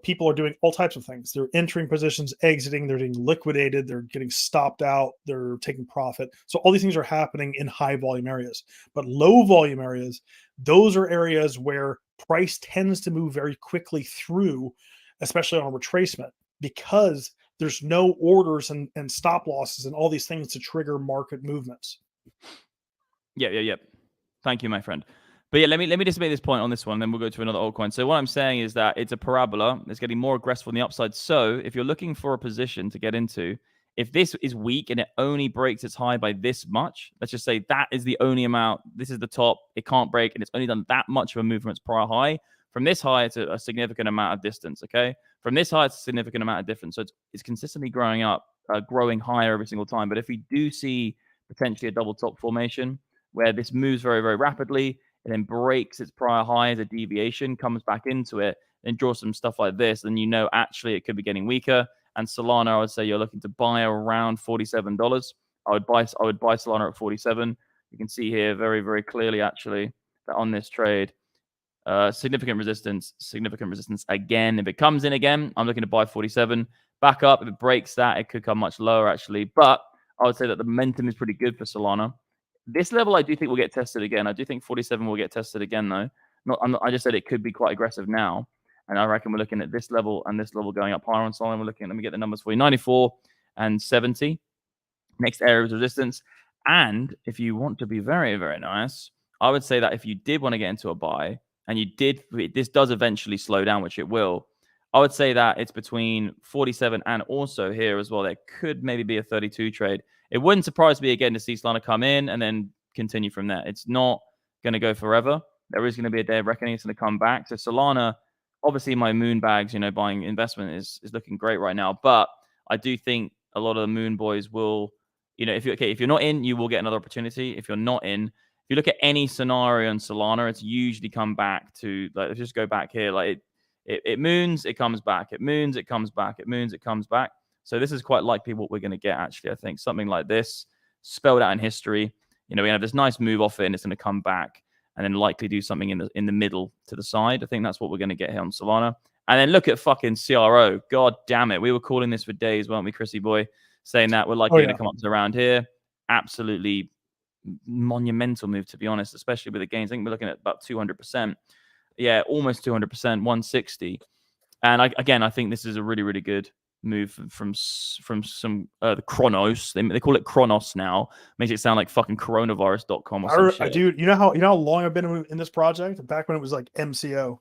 B: people are doing all types of things. They're entering positions, exiting, they're getting liquidated, they're getting stopped out, they're taking profit. So all these things are happening in high volume areas. But low volume areas, those are areas where price tends to move very quickly through, especially on a retracement, because there's no orders and stop losses and all these things to trigger market movements.
A: Yeah. Thank you, my friend. But yeah, let me just make this point on this one, then we'll go to another altcoin. So what I'm saying is that it's a parabola. It's getting more aggressive on the upside. So if you're looking for a position to get into, if this is weak and it only breaks its high by this much, let's just say that is the only amount. This is the top. It can't break, and it's only done that much of a move from its prior high. From this high, it's a significant amount of distance, okay? From this high, it's a significant amount of difference. So it's consistently growing up, growing higher every single time. But if we do see potentially a double top formation where this moves very, very rapidly, and then breaks its prior high as a deviation, comes back into it, and draws some stuff like this, then actually it could be getting weaker. And Solana, I would say you're looking to buy around $47. I would buy Solana at 47. You can see here very, very clearly actually that on this trade, significant resistance again. If it comes in again, I'm looking to buy 47. Back up. If it breaks that, it could come much lower actually. But I would say that the momentum is pretty good for Solana. This level, I do think will get tested again. I do think 47 will get tested again, though. I just said it could be quite aggressive now. And I reckon we're looking at this level and this level going up higher on Solana. We're looking at, let me get the numbers for you, 94 and 70. Next area of resistance. And if you want to be very, very nice, I would say that if you did want to get into a buy, and this does eventually slow down, which it will, I would say that it's between 47 and also here as well. There could maybe be a 32 trade. It wouldn't surprise me again to see Solana come in and then continue from there. It's not going to go forever. There is going to be a day of reckoning. It's going to come back. So Solana, obviously my moon bags, buying investment is looking great right now. But I do think a lot of the moon boys will, if you're not in, you will get another opportunity. If you're not in, if you look at any scenario in Solana, it's usually come back to, like, let's just go back here. Like it moons, it comes back. It moons, it comes back. It moons, it comes back. So this is quite likely what we're going to get, actually, I think. Something like this, spelled out in history. We have this nice move off it, and it's going to come back and then likely do something in the middle to the side. I think that's what we're going to get here on Solana. And then look at fucking CRO. God damn it. We were calling this for days, weren't we, Chrissy boy? Saying that we're likely going to come up to around here. Absolutely monumental move, to be honest, especially with the gains. I think we're looking at about 200%. Yeah, almost 200%, 160. And I think this is a really, really good move from some the Kronos. They call it Kronos now. Makes it sound like fucking coronavirus.com or some shit.
B: Dude, you know how long I've been in this project? Back when it was like MCO.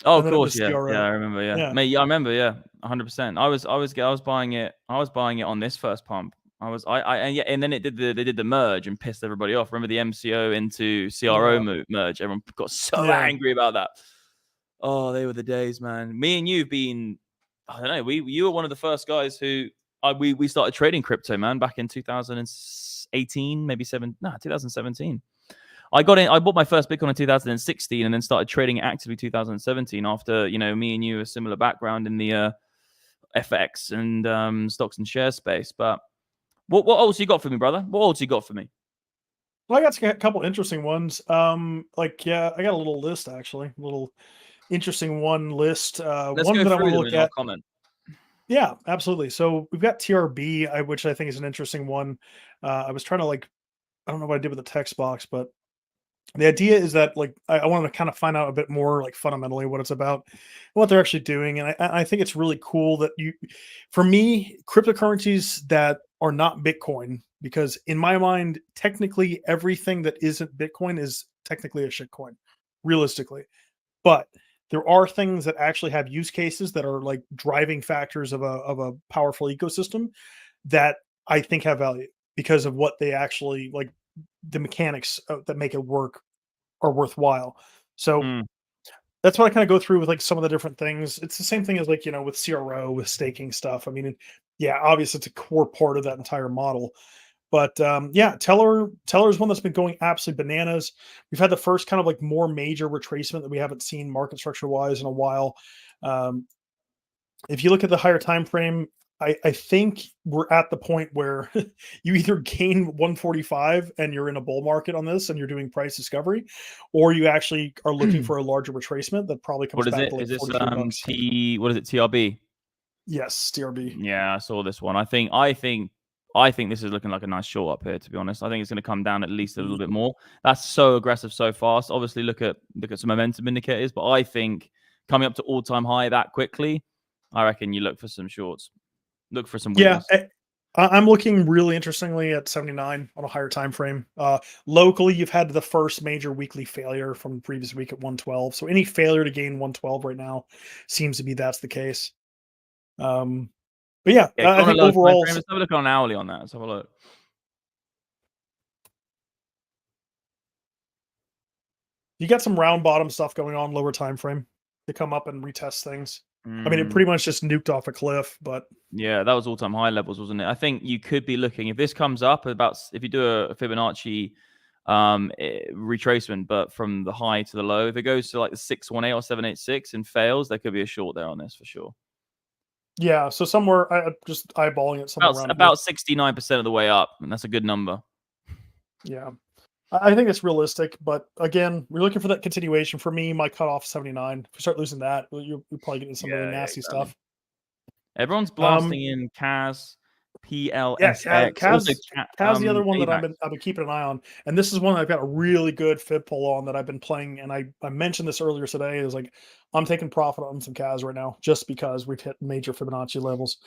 A: Oh, of course, yeah. Yeah, I remember, yeah. Mate, yeah, I remember, yeah, 100%. I was buying it. I was buying it on this first pump. And then they did the merge and pissed everybody off. Remember the MCO into CRO merge? Everyone got so angry about that. Oh, they were the days, man. Me and you've been, I don't know. You were one of the first guys who we started trading crypto, man, back in 2018, maybe 2017. I bought my first Bitcoin in 2016 and then started trading it actively 2017 after, me and you a similar background in the FX and stocks and share space. But what odds you got for me, brother? What odds you got for me?
B: Well, I got a couple interesting ones. I got a little list actually, a little interesting list.
A: Let's
B: one
A: go
B: that I
A: through
B: want to
A: them
B: look
A: and I'll
B: at.
A: comment.
B: Yeah, absolutely. So we've got TRB, which I think is an interesting one. I was trying to I don't know what I did with the text box, but the idea is that I wanted to kind of find out a bit more fundamentally what it's about and what they're actually doing. And I think it's really cool that for me, cryptocurrencies that are not Bitcoin, because in my mind, technically everything that isn't Bitcoin is technically a shitcoin, realistically. But there are things that actually have use cases that are driving factors of a powerful ecosystem that I think have value because of what they actually the mechanics that make it work are worthwhile. So that's what I kind of go through with some of the different things. It's the same thing as with CRO, with staking stuff. I mean, yeah, obviously it's a core part of that entire model. But yeah, Teller is one that's been going absolutely bananas. We've had the first kind of more major retracement that we haven't seen market structure wise in a while. If you look at the higher time frame, I think we're at the point where you either gain 145 and you're in a bull market on this and you're doing price discovery, or you actually are looking for a larger retracement that probably comes back to
A: Is this
B: $43.
A: what is it, TRB?
B: Yes, TRB.
A: Yeah, I saw this one. I think this is looking like a nice short up here, to be honest. I think it's going to come down at least a little bit more. That's so aggressive so fast. Obviously, look at some momentum indicators, but I think coming up to all-time high that quickly, I reckon you look for some shorts. Look for some weakness.
B: Yeah, I'm looking really interestingly at 79 on a higher time frame. Locally, you've had the first major weekly failure from the previous week at 112. So any failure to gain 112 right now seems to be that's the case. But yeah, I think overall,
A: let's have a look on hourly on that. Let's have a look.
B: You got some round bottom stuff going on lower time frame to come up and retest things. I mean, it pretty much just nuked off a cliff, but
A: yeah, that was all-time high levels, wasn't it? I think you could be looking, if this comes up if you do a Fibonacci retracement, but from the high to the low, if it goes to the 618 or 786 and fails, there could be a short there on this for sure.
B: Yeah, so somewhere, I just eyeballing it somewhere around
A: about 69% of the way up, and that's a good number.
B: Yeah, I think it's realistic, but again, we're looking for that continuation. For me, my cutoff 79. If we start losing that, you're probably getting some really nasty stuff.
A: Everyone's blasting in Kaz, PLSX.
B: Yeah, Kaz the other one that I've been keeping an eye on, and this is one I've got a really good fib pull on that I've been playing, and I mentioned this earlier today. Is I'm taking profit on some Kaz right now just because we've hit major Fibonacci levels.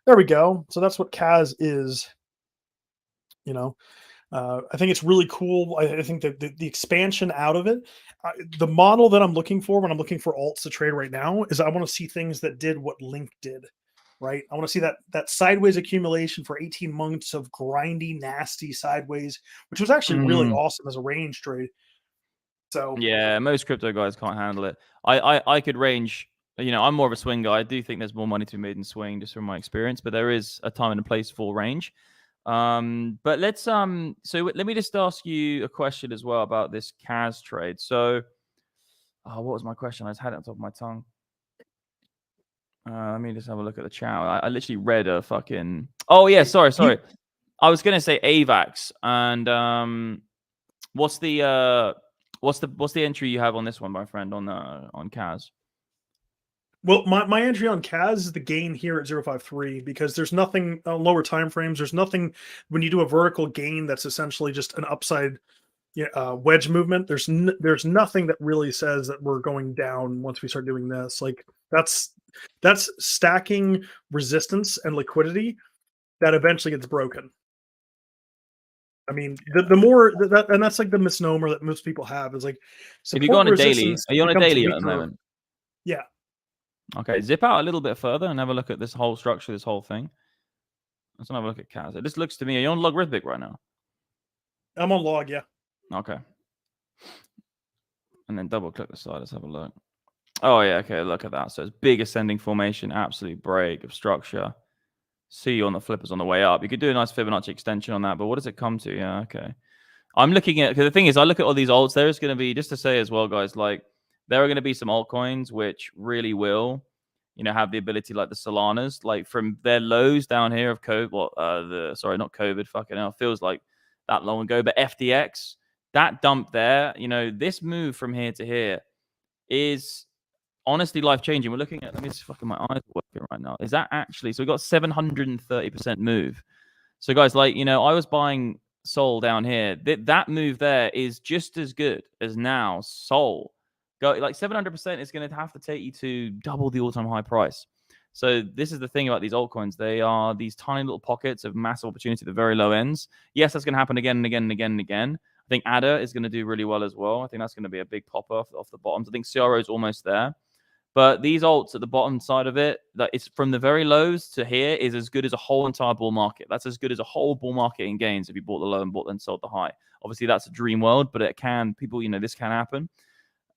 B: There we go. So that's what Kaz is. I think it's really cool. I think that the expansion out of it, the model that I'm looking for when I'm looking for alts to trade right now is I want to see things that did what Link did, right? I want to see that sideways accumulation for 18 months of grindy, nasty sideways, which was actually really awesome as a range trade. So
A: yeah, most crypto guys can't handle it. I could range. I'm more of a swing guy. I do think there's more money to be made in swing, just from my experience. But there is a time and a place for range. But let's so let me just ask you a question as well about this Kaz trade. So, what was my question? I just had it on top of my tongue. Let me just have a look at the chat. I literally read a fucking. Oh yeah, sorry. I was gonna say AVAX, and what's the entry you have on this one, my friend, on Kaz?
B: Well, my entry on Kaz is the gain here at 0.53 because there's nothing on lower time frames. There's nothing when you do a vertical gain that's essentially just an upside wedge movement. There's nothing that really says that we're going down once we start doing this. That's stacking resistance and liquidity that eventually gets broken. I mean, the more and that's the misnomer that most people have is
A: if you go on a daily, are you on a daily at the moment?
B: Yeah.
A: Okay, zip out a little bit further and have a look at this whole structure, this whole thing. Let's have a look at Kaz. It just looks to me, are you on logarithmic right now?
B: I'm on log, yeah.
A: Okay. And then double click the side. Let's have a look. Oh, yeah. Okay, look at that. So it's big ascending formation, absolute break of structure. See you on the flippers on the way up. You could do a nice Fibonacci extension on that, but what does it come to? Yeah, okay. I'm looking at, because the thing is, I look at all these alts. There is going to be, just to say as well, guys, like there are going to be some altcoins which really will, have the ability, like the Solanas, like from their lows down here of COVID. Sorry, not COVID. Fucking hell, feels like that long ago. But FTX, that dump there, this move from here to here is honestly life changing. We're looking at. Let me just fucking my eyes are working right now. Is that actually? So we got 730% move. So guys, like I was buying Sol down here. That move there is just as good as now. Sol, go like 700% is going to have to take you to double the all-time high price. So this is the thing about these altcoins. They are these tiny little pockets of massive opportunity at the very low ends. Yes, that's going to happen again and again and again and again. I think ADA is going to do really well as well. I think that's going to be a big pop off the bottoms. I think CRO is almost there. But these alts at the bottom side of it, that it's from the very lows to here, is as good as a whole entire bull market. That's as good as a whole bull market in gains if you bought the low and bought and sold the high. Obviously, that's a dream world, but it can, people, this can happen.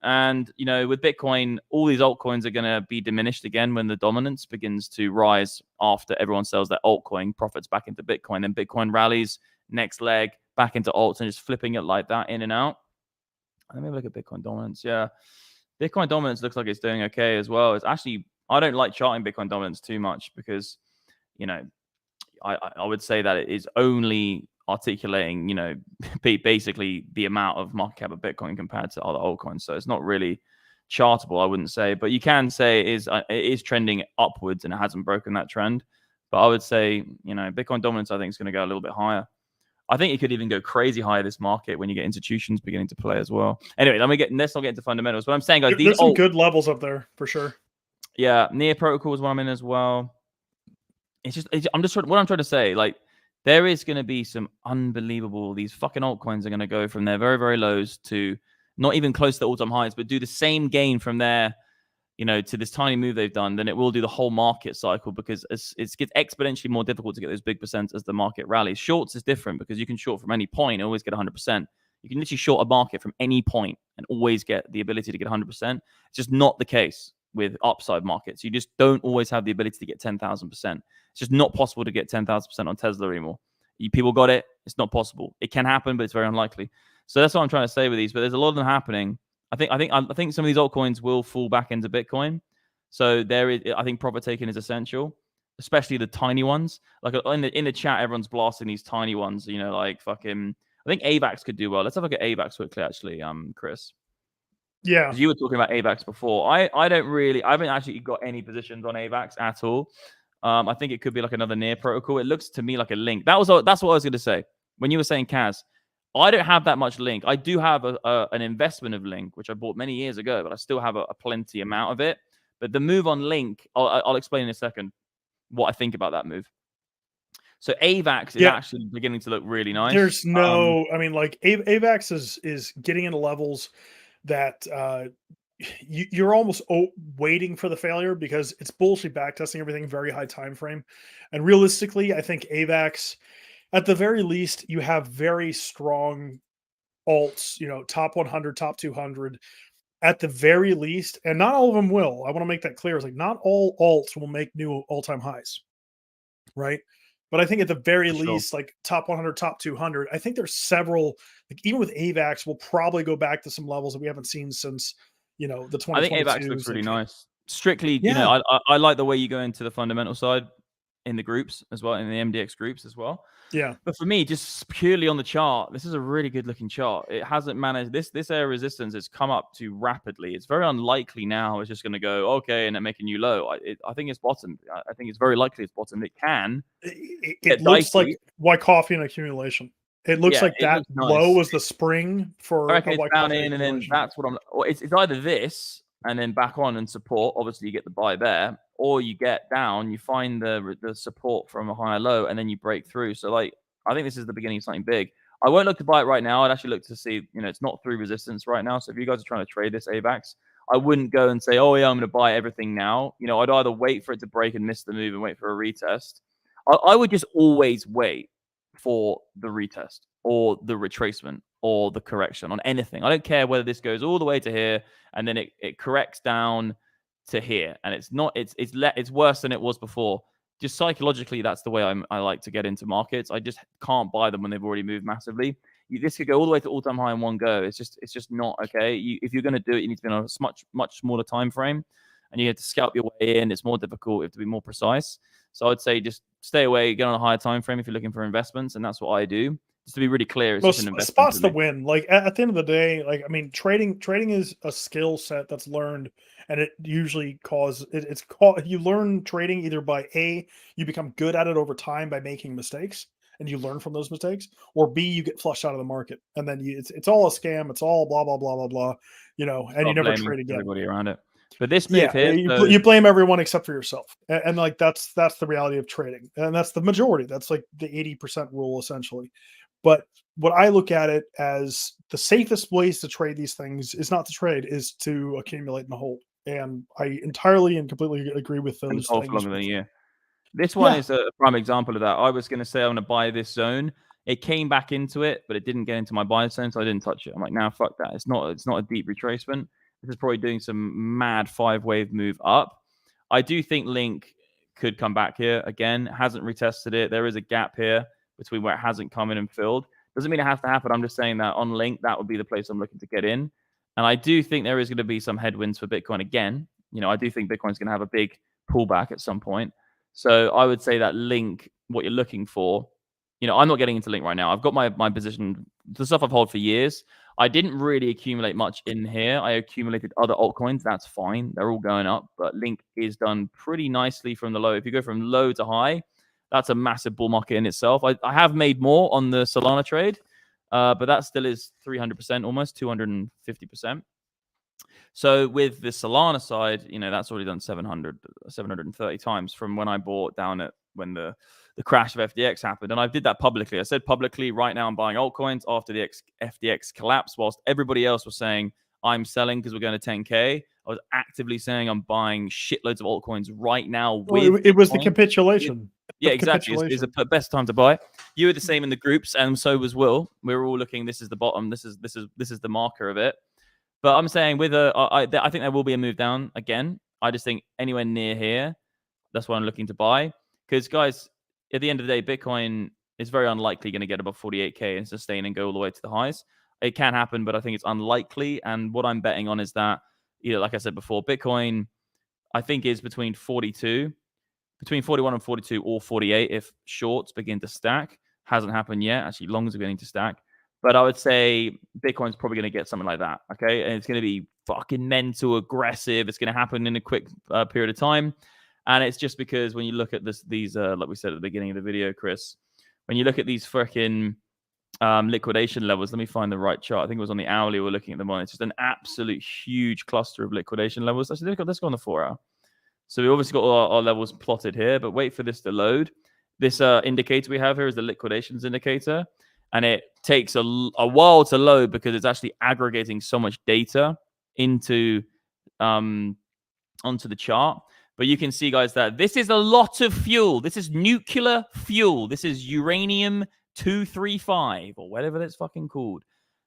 A: And, with Bitcoin, all these altcoins are going to be diminished again when the dominance begins to rise after everyone sells their altcoin profits back into Bitcoin. Then Bitcoin rallies, next leg, back into alts and just flipping it like that in and out. Let me look at Bitcoin dominance. Yeah. Bitcoin dominance looks like it's doing okay as well. It's actually, I don't like charting Bitcoin dominance too much because, I would say that it is only articulating, basically the amount of market cap of Bitcoin compared to other altcoins. So it's not really chartable, I wouldn't say. But you can say it is trending upwards and it hasn't broken that trend. But I would say, Bitcoin dominance, I think, is going to go a little bit higher. I think it could even go crazy high this market when you get institutions beginning to play as well. Anyway, let's not get into fundamentals. But I'm saying, guys,
B: there's some good levels up there for sure.
A: Yeah, Near Protocol is one I'm in as well. What I'm trying to say, like, there is going to be some unbelievable. These fucking altcoins are going to go from their very, very lows to not even close to the all-time highs, but do the same gain from there, to this tiny move they've done, then it will do the whole market cycle because it gets exponentially more difficult to get those big percents as the market rallies. Shorts is different because you can short from any point and always get 100%. You can literally short a market from any point and always get the ability to get 100%. It's just not the case with upside markets. You just don't always have the ability to get 10,000%. It's just not possible to get 10,000% on Tesla anymore. People got it. It's not possible. It can happen, but it's very unlikely. So that's what I'm trying to say with these. But there's a lot of them happening. I think some of these altcoins will fall back into Bitcoin. So I think profit taking is essential, especially the tiny ones. Like in the chat, everyone's blasting these tiny ones. Like fucking. I think AVAX could do well. Let's have a look at AVAX quickly, actually, Chris.
B: Yeah,
A: you were talking about AVAX before. I haven't actually got any positions on AVAX at all. I think it could be like another Near protocol. It looks to me like a link. That's what I was going to say when you were saying Kaz. I don't have that much Link. I do have an investment of Link, which I bought many years ago, but I still have a plenty amount of it. But the move on Link, I'll explain in a second what I think about that move. So AVAX is actually beginning to look really nice.
B: There's no, like AVAX is getting into levels that you're almost waiting for the failure because it's bullshit backtesting everything, very high time frame. And realistically, I think AVAX, at the very least, you have very strong alts, top 100, top 200 at the very least. And not all of them will. I want to make that clear. It's like not all alts will make new all-time highs, right? But I think at the very least, like top 100, top 200, I think there's several, like even with AVAX, we'll probably go back to some levels that we haven't seen since, the 2022.
A: I think AVAX looks really nice. Strictly, I like the way you go into the fundamental side in the groups as well, in the MDX groups as well.
B: Yeah.
A: But for me, just purely on the chart, this is a really good looking chart. It hasn't managed this area of resistance has come up too rapidly. It's very unlikely now it's just going to go okay and then make a new low. I think it's bottomed. I think it's very likely it's bottomed. It can.
B: It looks like Wyckoff and accumulation. It looks like that low was the spring for.
A: I reckon it's down in, and then that's what it's either this and then back on and support. Obviously, you get the buy there, or you get down, you find the support from a higher low, and then you break through. So, like, I think this is the beginning of something big. I won't look to buy it right now. I'd actually look to see, it's not through resistance right now. So if you guys are trying to trade this AVAX, I wouldn't go and say, oh yeah, I'm going to buy everything now. I'd either wait for it to break and miss the move and wait for a retest. I would just always wait for the retest or the retracement or the correction on anything. I don't care whether this goes all the way to here and then it corrects down to here, and it's worse than it was before. just psychologically, that's the way I like to get into markets. I just can't buy them when they've already moved massively. This could go all the way to all-time high in one go. It's just not okay. If you're going to do it, you need to be on a much smaller time frame, and you have to scalp your way in. It's more difficult. You have to be more precise. So I'd say just stay away, get on a higher time frame if you're looking for investments, and that's what I do. Just to be really clear, it's just an investment.
B: Spots the win. Like at the end of the day, like I mean, trading is a skill set that's learned, and it usually it's called, you learn trading either by you become good at it over time by making mistakes, and you learn from those mistakes, or B, you get flushed out of the market, and then it's all a scam. It's all blah blah blah blah blah. You know, and you never trade again.
A: Everybody around it. But this move here,
B: you blame everyone except for yourself, and like that's the reality of trading, and that's the majority. That's like the 80% rule essentially. But what I look at it as the safest ways to trade these things is not to trade, is to accumulate and hold. And I entirely and completely agree with those
A: things. For longer than a year. This one is a prime example of that. I was going to say I'm going to buy this zone. It came back into it, but it didn't get into my buy zone, so I didn't touch it. I'm like, nah, fuck that. It's not a deep retracement. This is probably doing some mad 5-wave move up. I do think Link could come back here again. Hasn't retested it. There is a gap here between where it hasn't come in and filled. Doesn't mean it has to happen. I'm just saying that on Link, that would be the place I'm looking to get in. And I do think there is going to be some headwinds for Bitcoin again. You know, I do think Bitcoin's going to have a big pullback at some point. So I would say that Link, what you're looking for, you know, I'm not getting into Link right now. I've got my position, the stuff I've held for years. I didn't really accumulate much in here. I accumulated other altcoins. That's fine. They're all going up. But Link is done pretty nicely from the low. If you go from low to high, that's a massive bull market in itself. I have made more on the Solana trade, but that still is 300%, almost 250%. So with the Solana side, you know, that's already done 730 times from when I bought down at when the crash of FDX happened. And I did that publicly. I said publicly, right now I'm buying altcoins after the FDX collapse, whilst everybody else was saying I'm selling because we're going to 10K. I was actively saying I'm buying shitloads of altcoins right now.
B: It was the capitulation.
A: Yeah, exactly. It's the best time to buy. You were the same in the groups, and so was Will. We were all looking. This is the bottom. This is the marker of it. But I'm saying I think there will be a move down again. I just think anywhere near here, that's what I'm looking to buy. Because guys, at the end of the day, Bitcoin is very unlikely going to get above 48K and sustain and go all the way to the highs. It can happen, but I think it's unlikely. And what I'm betting on is that, you know, like I said before, Bitcoin, I think is between 41 and 42 or 48 if shorts begin to stack. Hasn't happened yet. Actually, longs are beginning to stack. But I would say Bitcoin's probably going to get something like that, okay? And it's going to be fucking mental, aggressive. It's going to happen in a quick period of time. And it's just because when you look at these, like we said at the beginning of the video, Chris, when you look at these freaking liquidation levels, let me find the right chart. I think it was on the hourly we're looking at them on. It's just an absolute huge cluster of liquidation levels. Actually, let's go on the 4-hour. So we obviously got all our levels plotted here, but wait for this to load. This indicator we have here is the liquidations indicator. And it takes a while to load because it's actually aggregating so much data into onto the chart. But you can see, guys, that this is a lot of fuel. This is nuclear fuel. This is uranium-235 or whatever that's fucking called.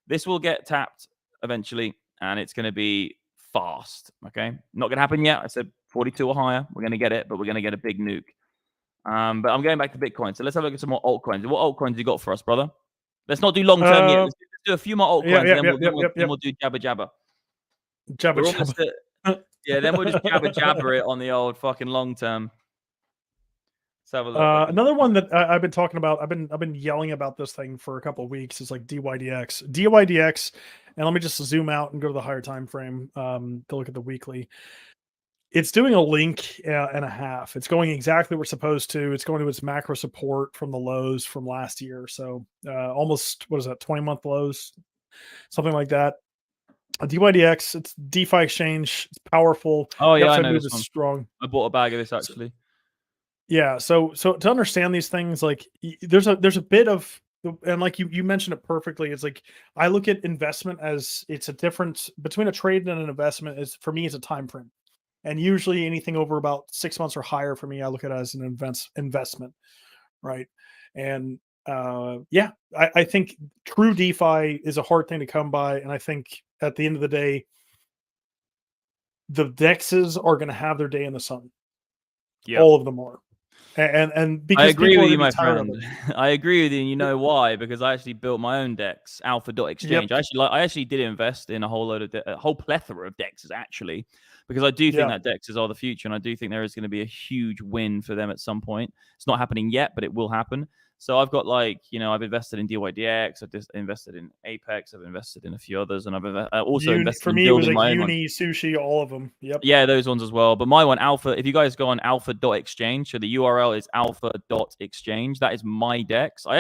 A: This will get tapped eventually, and it's going to be fast, okay? Not going to happen yet. I said 42 or higher. We're going to get it, but we're going to get a big nuke. But I'm going back to Bitcoin. So let's have a look at some more altcoins. What altcoins you got for us, brother? Let's not do long term yet. Let's do a few more altcoins, then we'll do jabber jabber.
B: Jabber jabber.
A: Yeah, then we'll just jabber it on the old fucking long term. Let's have a look.
B: Another one that I've been talking about, I've been yelling about this thing for a couple of weeks, is like DYDX. DYDX, and let me just zoom out and go to the higher time frame to look at the weekly. It's doing a link and a half. It's going exactly where it's supposed to. It's going to its macro support from the lows from last year. So almost, what is that, 20-month lows? Something like that. DYDX, it's DeFi exchange. It's powerful.
A: Oh, yeah, I know this
B: is
A: one.
B: Strong.
A: I bought a bag of this, actually.
B: Yeah, so to understand these things, like there's a bit of, and like you mentioned it perfectly. It's like I look at investment as it's a difference between a trade and an investment. Is for me, it's a time frame. And usually anything over about 6 months or higher for me, I look at it as an investment, right? And I think true DeFi is a hard thing to come by. And I think at the end of the day, the DEXs are going to have their day in the sun. Yep. All of them are. And because
A: I agree
B: people are
A: with you,
B: going
A: my
B: to be tired of
A: friend.
B: it.
A: I agree with you, and you know why? Because I actually built my own DEX, Alpha.exchange.
B: Yep.
A: I actually did invest in a whole load of a whole plethora of DEXs actually, because I do think
B: Yeah.
A: that DEXs are the future, and I do think there is going to be a huge win for them at some point. It's not happening yet, but it will happen. So I've got I've invested in DYDX, I've just invested in Apex, I've invested in a few others, and I've also invested
B: for
A: in
B: me, it was
A: building
B: like
A: my own one.
B: Uni, Sushi, all of them. Yep.
A: Yeah, those ones as well. But my one, Alpha, if you guys go on Alpha.exchange, so the URL is Alpha.exchange. That is my DEX. I'm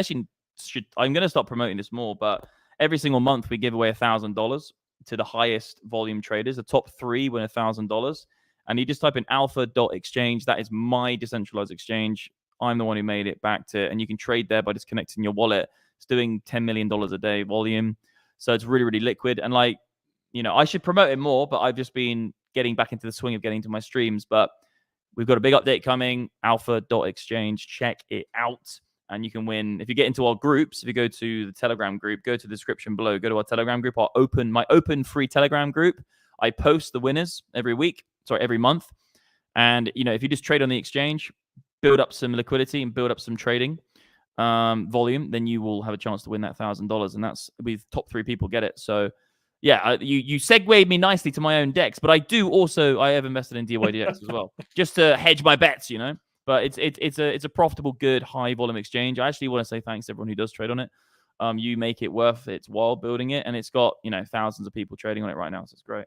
A: going to start promoting this more, but every single month we give away $1,000 to the highest volume traders. The top 3 win $1,000. And you just type in Alpha.exchange. That is my decentralized exchange. I'm the one who made it, backed it. And you can trade there by just connecting your wallet. It's doing $10 million a day volume. So it's really, really liquid. And I should promote it more, but I've just been getting back into the swing of getting to my streams. But we've got a big update coming, Alpha.exchange. Check it out. And you can win. If you get into our groups, if you go to the Telegram group, go to the description below, go to our Telegram group, my open free Telegram group. I post the winners every month. And, if you just trade on the exchange, build up some liquidity and build up some trading volume, then you will have a chance to win that $1,000. And that's with top 3 people get it. So, yeah, you segued me nicely to my own DEX, but I have invested in DYDX as well, just to hedge my bets, But it's a profitable, good, high volume exchange. I actually want to say thanks to everyone who does trade on it. You make it worth its while building it, and it's got thousands of people trading on it right now, so it's great.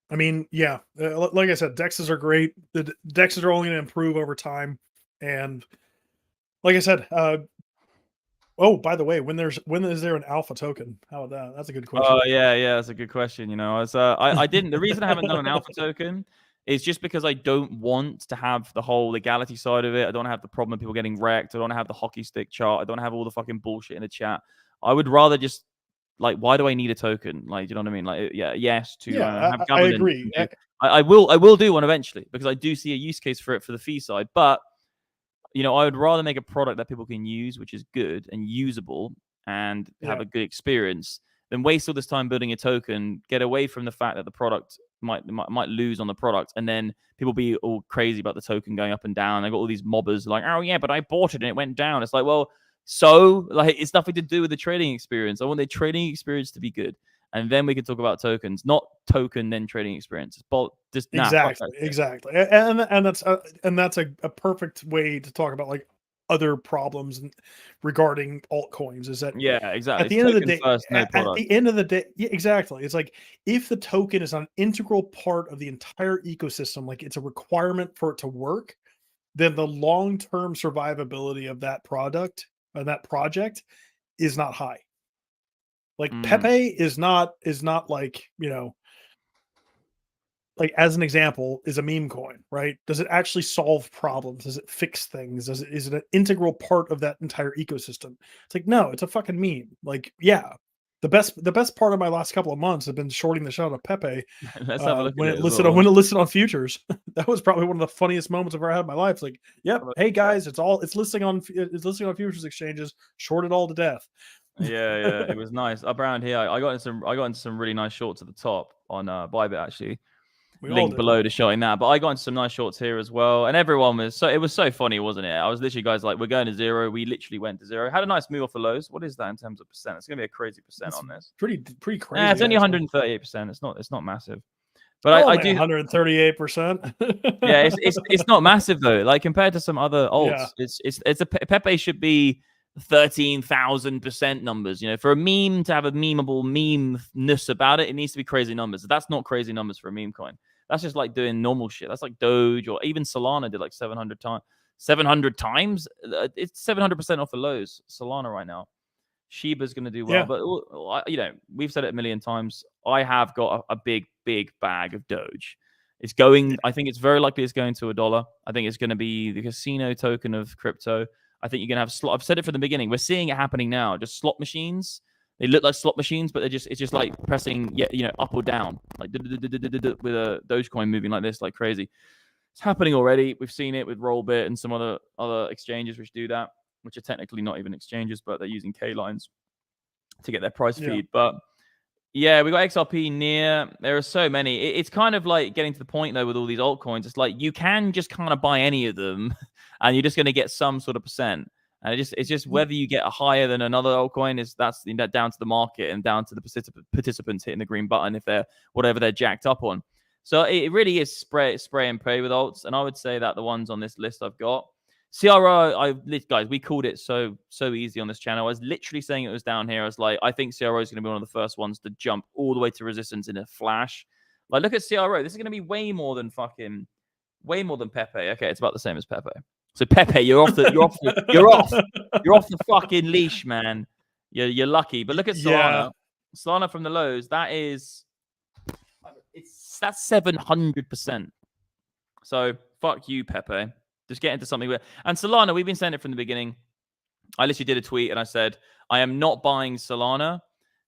B: I mean, yeah, like I said, DEXs are great. The DEXs are only going to improve over time, and like I said, oh, by the way, when is there an alpha token? How about that? That's a good question.
A: Oh yeah, that's a good question. I didn't. The reason I haven't done an alpha token is just because I don't want to have the whole legality side of it. I don't have the problem of people getting wrecked. I don't have the hockey stick chart. I don't have all the fucking bullshit in the chat. I would rather just why do I need a token? Do you know what I mean? Yes, to have
B: I
A: governance.
B: agree.
A: I will do one eventually because I do see a use case for it for the fee side. But I would rather make a product that people can use, which is good and usable, and have a good experience, than waste all this time building a token, get away from the fact that the product might lose on the product, and then people be all crazy about the token going up and down. I got all these mobbers like, oh yeah, but I bought it and it went down. It's like, well, so it's nothing to do with the trading experience. I want the trading experience to be good, and then we can talk about tokens, not token then trading experience. But just
B: Exactly, and that's a perfect way to talk about other problems regarding altcoins. Is that
A: exactly.
B: at the end of the day,
A: first, no
B: at the end of the day, yeah, exactly. It's like if the token is an integral part of the entire ecosystem, like it's a requirement for it to work, then the long-term survivability of that product that project is not high. Like Pepe is not like as an example is a meme coin, right? Does it actually solve problems? Does it fix things? Is it an integral part of that entire ecosystem? It's like, no, it's a fucking meme. Like, yeah. The best part of my last couple of months have been shorting the shit out of Pepe.
A: Let's have a look
B: when
A: at
B: it listed on futures. That was probably one of the funniest moments I've ever had in my life. It's like, yep, hey guys, it's listing on futures exchanges, short it all to death.
A: Yeah, it was nice. Up around here, I got into some really nice shorts at the top on Bybit actually. Link below to showing that, but I got into some nice shorts here as well, and everyone was it was so funny, wasn't it? I was literally, guys, like, we're going to zero. We literally went to zero. Had a nice move off the lows. What is that in terms of percent? It's gonna be a crazy percent on this.
B: Pretty crazy.
A: Yeah, it's only 138%. It's not massive, but I do
B: 138%.
A: Yeah, it's not massive though. Like compared to some other alts, it's a Pepe should be 13,000% numbers. For a meme to have a memeable meme-ness about it, it needs to be crazy numbers. That's not crazy numbers for a meme coin. That's just like doing normal shit. That's like Doge, or even Solana did like 700 times. 700 times? It's 700% off the lows. Solana right now. Shiba's going to do well, but we've said it a million times. I have got a big bag of Doge. It's going. I think it's very likely it's going to $1. I think it's going to be the casino token of crypto. I think you're going to have slot. I've said it from the beginning. We're seeing it happening now. Just slot machines. They look like slot machines, but it's just like pressing up or down, like with a Dogecoin moving like this, like crazy. It's happening already. We've seen it with Rollbit and some other exchanges which do that, which are technically not even exchanges, but they're using K lines to get their price feed. But Yeah, we got XRP near. There are so many. It's kind of like getting to the point though with all these altcoins. It's like you can just kind of buy any of them, and you're just going to get some sort of percent. And it's just whether you get a higher than another altcoin that's down to the market and down to the participants hitting the green button if they're whatever they're jacked up on. So it really is spray and pray with alts. And I would say that the ones on this list I've got. CRO, guys, we called it so easy on this channel. I was literally saying it was down here. I was like, I think CRO is going to be one of the first ones to jump all the way to resistance in a flash. Like, look at CRO. This is going to be way more than Pepe. Okay, it's about the same as Pepe. So Pepe, you're off the fucking leash, man. You're lucky. But look at Solana. Yeah. Solana from the lows. That's 700%. So fuck you, Pepe. Just get into something where, and Solana, we've been saying it from the beginning. I literally did a tweet and I said, I am not buying Solana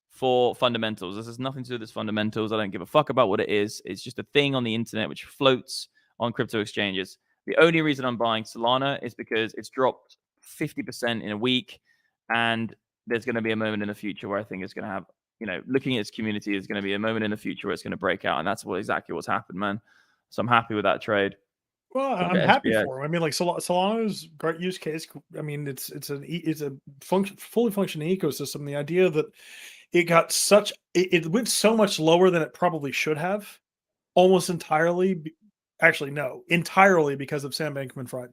A: for fundamentals. This has nothing to do with its fundamentals. I don't give a fuck about what it is. It's just a thing on the internet which floats on crypto exchanges. The only reason I'm buying Solana is because it's dropped 50% in a week. And there's going to be a moment in the future where I think it's going to have, looking at its community, is going to be a moment in the future where it's going to break out. And that's exactly what's happened, man. So I'm happy with that trade.
B: Well, I'm happy for him. I mean, like Solana's great use case. I mean, it's a fully functioning ecosystem. The idea that it went so much lower than it probably should have, almost entirely. Actually, no, entirely because of Sam Bankman-Fried.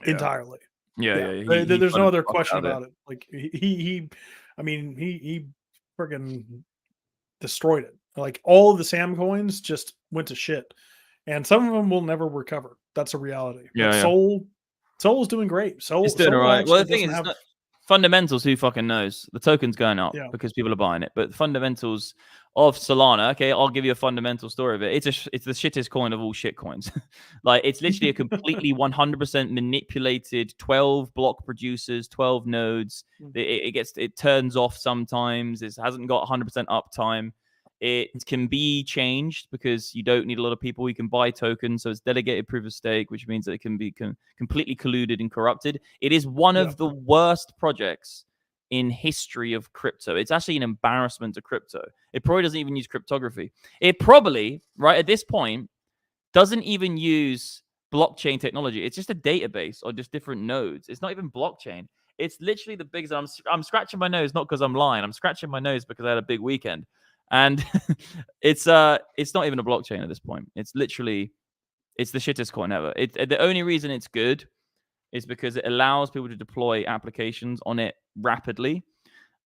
B: Yeah. Entirely.
A: Yeah.
B: There's no other question about it. Like he friggin' destroyed it. Like all of the Sam coins just went to shit. And some of them will never recover. That's a reality.
A: Yeah,
B: Soul is doing great.
A: It's doing all right. Well, the thing is, fundamentals, who fucking knows? The token's going up because people are buying it. But the fundamentals of Solana, okay, I'll give you a fundamental story of it. It's the shittest coin of all shit coins. Like, it's literally a completely 100% manipulated 12 block producers, 12 nodes. It turns off sometimes. It hasn't got 100% uptime. It can be changed because you don't need a lot of people. You can buy tokens. So it's delegated proof of stake, which means that it can be completely colluded and corrupted. It is one of the worst projects in history of crypto. It's actually an embarrassment to crypto. It probably doesn't even use cryptography. It probably, right at this point, doesn't even use blockchain technology. It's just a database or just different nodes. It's not even blockchain. It's literally the biggest. I'm scratching my nose, not because I'm lying. I'm scratching my nose because I had a big weekend. And it's not even a blockchain at this point. It's the shittest coin ever. The only reason it's good is because it allows people to deploy applications on it rapidly.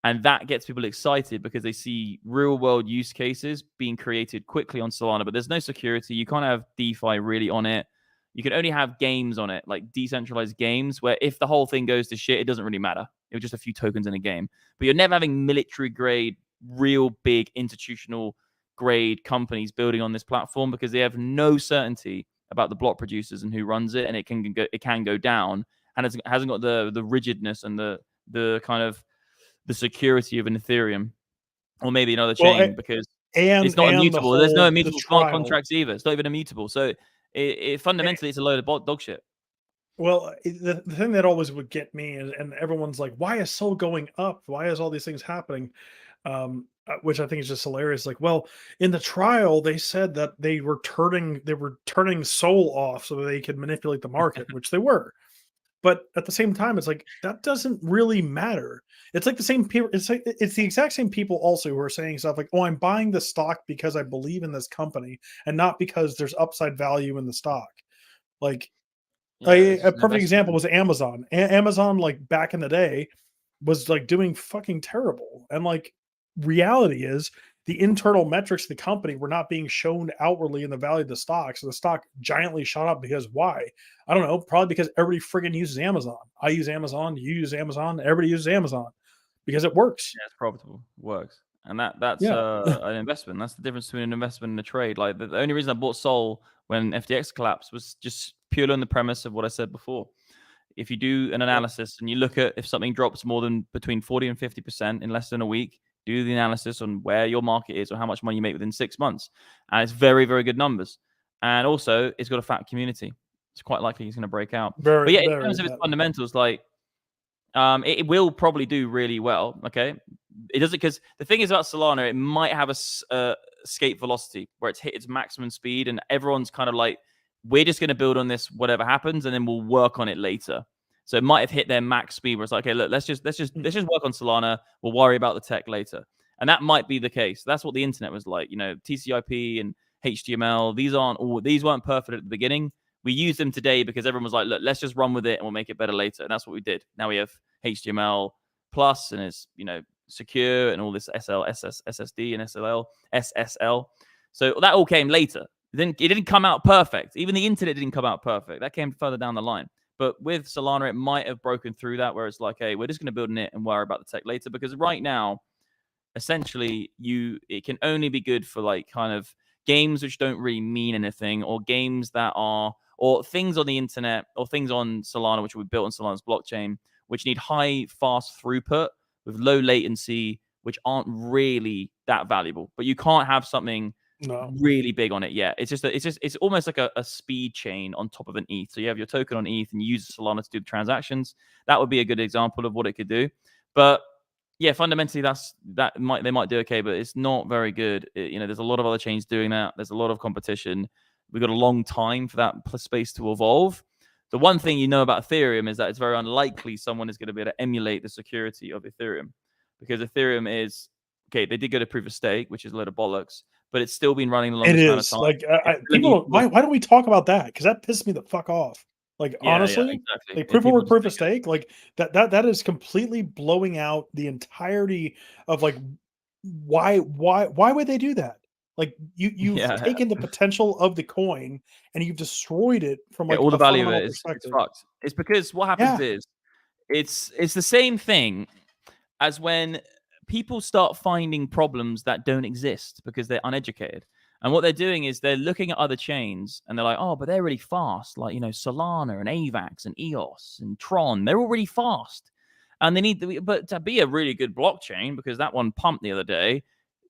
A: And that gets people excited because they see real world use cases being created quickly on Solana. But there's no security. You can't have DeFi really on it. You can only have games on it, like decentralized games, where if the whole thing goes to shit, it doesn't really matter. It was just a few tokens in a game. But you're never having military grade, real big institutional grade companies building on this platform because they have no certainty about the block producers and who runs it, and it can go down, and it hasn't got the rigidness and the kind of the security of an Ethereum or maybe another chain because it's not immutable. There's no immutable smart contracts either. It's not even immutable. So it fundamentally it's a load of dog shit.
B: Well, the thing that always would get me, and everyone's like, why is Sol going up? Why is all these things happening? Which I think is just hilarious. Like, well, in the trial, they said that they were turning Sol off so that they could manipulate the market, which they were. But at the same time, it's like that doesn't really matter. It's like the same people. It's the exact same people also who are saying stuff like, "Oh, I'm buying the stock because I believe in this company, and not because there's upside value in the stock." Like, a perfect example was Amazon. Amazon, like back in the day, was like doing fucking terrible, and like reality is the internal metrics of the company were not being shown outwardly in the value of the stock. So the stock giantly shot up because why? I don't know. Probably because everybody friggin' uses Amazon. I use Amazon. You use Amazon. Everybody uses Amazon because it works.
A: Yeah, it's profitable. It works. And that's an investment. That's the difference between an investment and a trade. Like the only reason I bought Sol when FTX collapsed was just purely on the premise of what I said before. If you do an analysis and you look at if something drops more than between 40 and 50% in less than a week, do the analysis on where your market is or how much money you make within 6 months. And it's very, very good numbers. And also, it's got a fat community. It's quite likely he's going to break out. But yeah, in terms of its fundamentals, like it will probably do really well. Okay. it doesn't, because the thing is about Solana, it might have a escape velocity where it's hit its maximum speed, and everyone's kind of like, we're just going to build on this, whatever happens, and then we'll work on it later. So it might have hit their max speed where it's like, okay, look, let's just work on Solana. We'll worry about the tech later. And that might be the case. That's what the internet was like. You know, TCP and HTML, these weren't perfect at the beginning. We use them today because everyone was like, look, let's just run with it and we'll make it better later. And that's what we did. Now we have HTML plus, and it's, you know, secure and all this SSD and SSL. So that all came later. It didn't come out perfect. Even the internet didn't come out perfect. That came further down the line. But with Solana, it might have broken through that, where it's like, hey, we're just going to build it and worry about the tech later. Because right now, essentially, it can only be good for like kind of games which don't really mean anything, or games that are, or things on the internet, or things on Solana which will be built on Solana's blockchain, which need high, fast throughput with low latency, which aren't really that valuable. But you can't have something really big on it yet. It's almost like a speed chain on top of an ETH. So you have your token on ETH and you use Solana to do the transactions. That would be a good example of what it could do. But yeah, fundamentally, they might do okay, but it's not very good. You know, there's a lot of other chains doing that. There's a lot of competition. We've got a long time for that space to evolve. The one thing you know about Ethereum is that it's very unlikely someone is going to be able to emulate the security of Ethereum, because Ethereum is, okay, they did go to proof of stake, which is a load of bollocks, but it's still been running the longest amount of time.
B: Like, people, why don't we talk about that? Because that pissed me the fuck off. Like, honestly,
A: exactly.
B: like proof over proof of stake, like that is completely blowing out the entirety of like why would they do that? Like you've taken the potential of the coin and you've destroyed it from like
A: all the value of it
B: is
A: fucked. It's because what happens is it's the same thing as when people start finding problems that don't exist because they're uneducated. And what they're doing is they're looking at other chains and they're like, oh, but they're really fast. Like, you know, Solana and AVAX and EOS and Tron, they're all really fast. And they need, but to be a really good blockchain, because that one pumped the other day,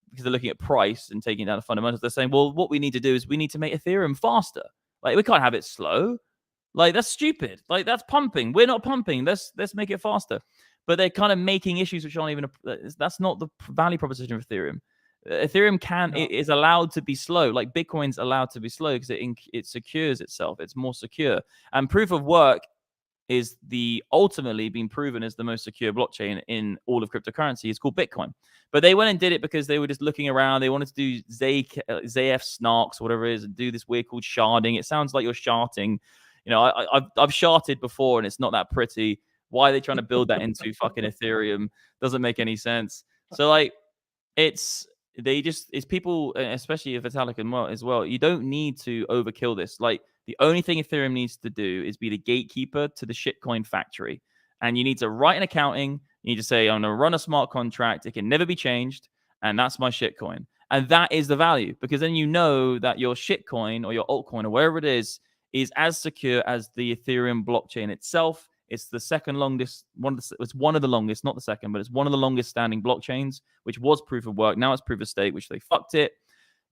A: because they're looking at price and taking down the fundamentals, they're saying, well, what we need to do is we need to make Ethereum faster. Like, we can't have it slow. Like, that's stupid. Like, that's pumping. We're not pumping. Let's make it faster. But they're kind of making issues which aren't even, that's not the value proposition of Ethereum. Ethereum is allowed to be slow. Like Bitcoin's allowed to be slow because it secures itself. It's more secure. And proof of work is ultimately being proven as the most secure blockchain in all of cryptocurrency. It's called Bitcoin. But they went and did it because they were just looking around. They wanted to do ZF snarks, whatever it is, and do this weird called sharding. It sounds like you're sharting. You know, I've sharted before and it's not that pretty. Why are they trying to build that into fucking Ethereum? Doesn't make any sense. So like, it's people, especially Vitalik as well. You don't need to overkill this. Like, the only thing Ethereum needs to do is be the gatekeeper to the shitcoin factory. And you need to write an accounting. You need to say, I'm going to run a smart contract. It can never be changed. And that's my shitcoin. And that is the value, because then you know that your shitcoin or your altcoin or wherever it is as secure as the Ethereum blockchain itself. It's the second longest, it's one of the longest, not the second, but it's one of the longest standing blockchains, which was proof of work. Now it's proof of stake, which they fucked it.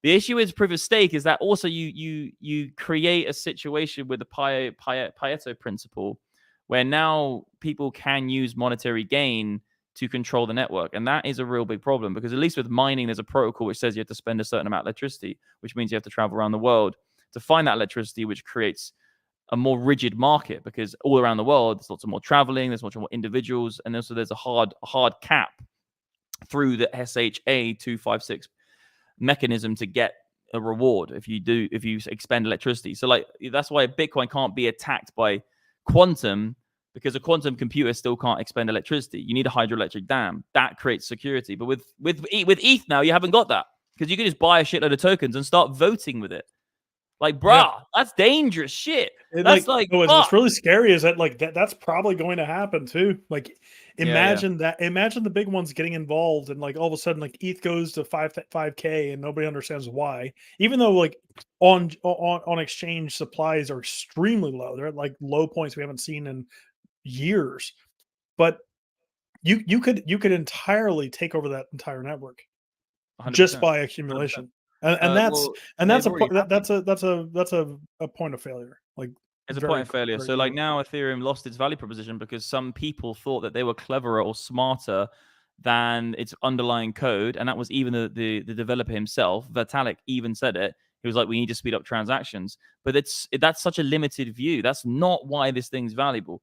A: The issue is proof of stake is that also you create a situation with the Pareto principle, where now people can use monetary gain to control the network. And that is a real big problem, because at least with mining, there's a protocol which says you have to spend a certain amount of electricity, which means you have to travel around the world to find that electricity, which creates a more rigid market, because all around the world there's lots of more traveling, there's much more individuals, and also there's a hard cap through the SHA 256 mechanism to get a reward if you expend electricity. So like, that's why Bitcoin can't be attacked by quantum, because a quantum computer still can't expend electricity. You need a hydroelectric dam that creates security. But with ETH now, you haven't got that, because you can just buy a shitload of tokens and start voting with it. Like, bruh, that's dangerous shit. That's
B: what's really scary is that like that's probably going to happen too. Like, imagine that. Imagine the big ones getting involved, and like all of a sudden, like ETH goes to 5K, and nobody understands why. Even though like on exchange supplies are extremely low, they're at like low points we haven't seen in years. But you could entirely take over that entire network 100%. Just by accumulation. 100%. And that's a point of failure. Like,
A: it's a point of failure. So like, now Ethereum lost its value proposition because some people thought that they were cleverer or smarter than its underlying code. And that was even the developer himself. Vitalik even said it. He was like, we need to speed up transactions. But that's such a limited view. That's not why this thing's valuable.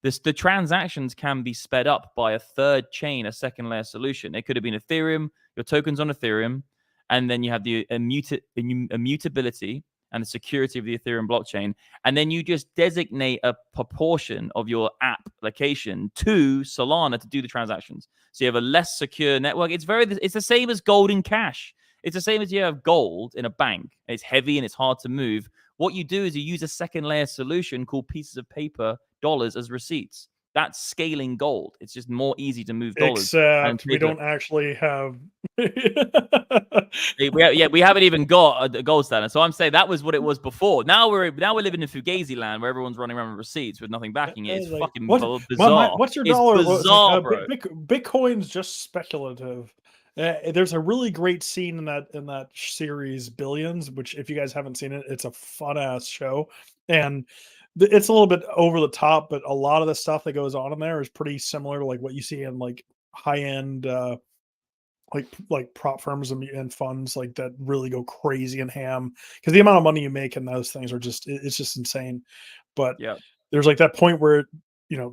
A: The transactions can be sped up by a third chain, a second layer solution. It could have been Ethereum, your tokens on Ethereum, and then you have the immutability and the security of the Ethereum blockchain. And then you just designate a proportion of your application to Solana to do the transactions. So you have a less secure network. It's the same as gold in cash. It's the same as you have gold in a bank. It's heavy and it's hard to move. What you do is you use a second layer solution called pieces of paper, dollars as receipts. That's scaling gold. It's just more easy to move dollars.
B: Except we don't actually have.
A: we haven't even got a gold standard. So I'm saying that was what it was before. Now we're living in Fugazi land where everyone's running around with receipts with nothing backing it. It's like, fucking bizarre.
B: What's your dollar?
A: It's bizarre, bro.
B: Bitcoin's just speculative. There's a really great scene in that series Billions, which if you guys haven't seen it, it's a fun ass show, and it's a little bit over the top, but a lot of the stuff that goes on in there is pretty similar to like what you see in like high end like prop firms and funds like that really go crazy and ham, because the amount of money you make in those things are it's just insane. But
A: yeah,
B: there's like that point where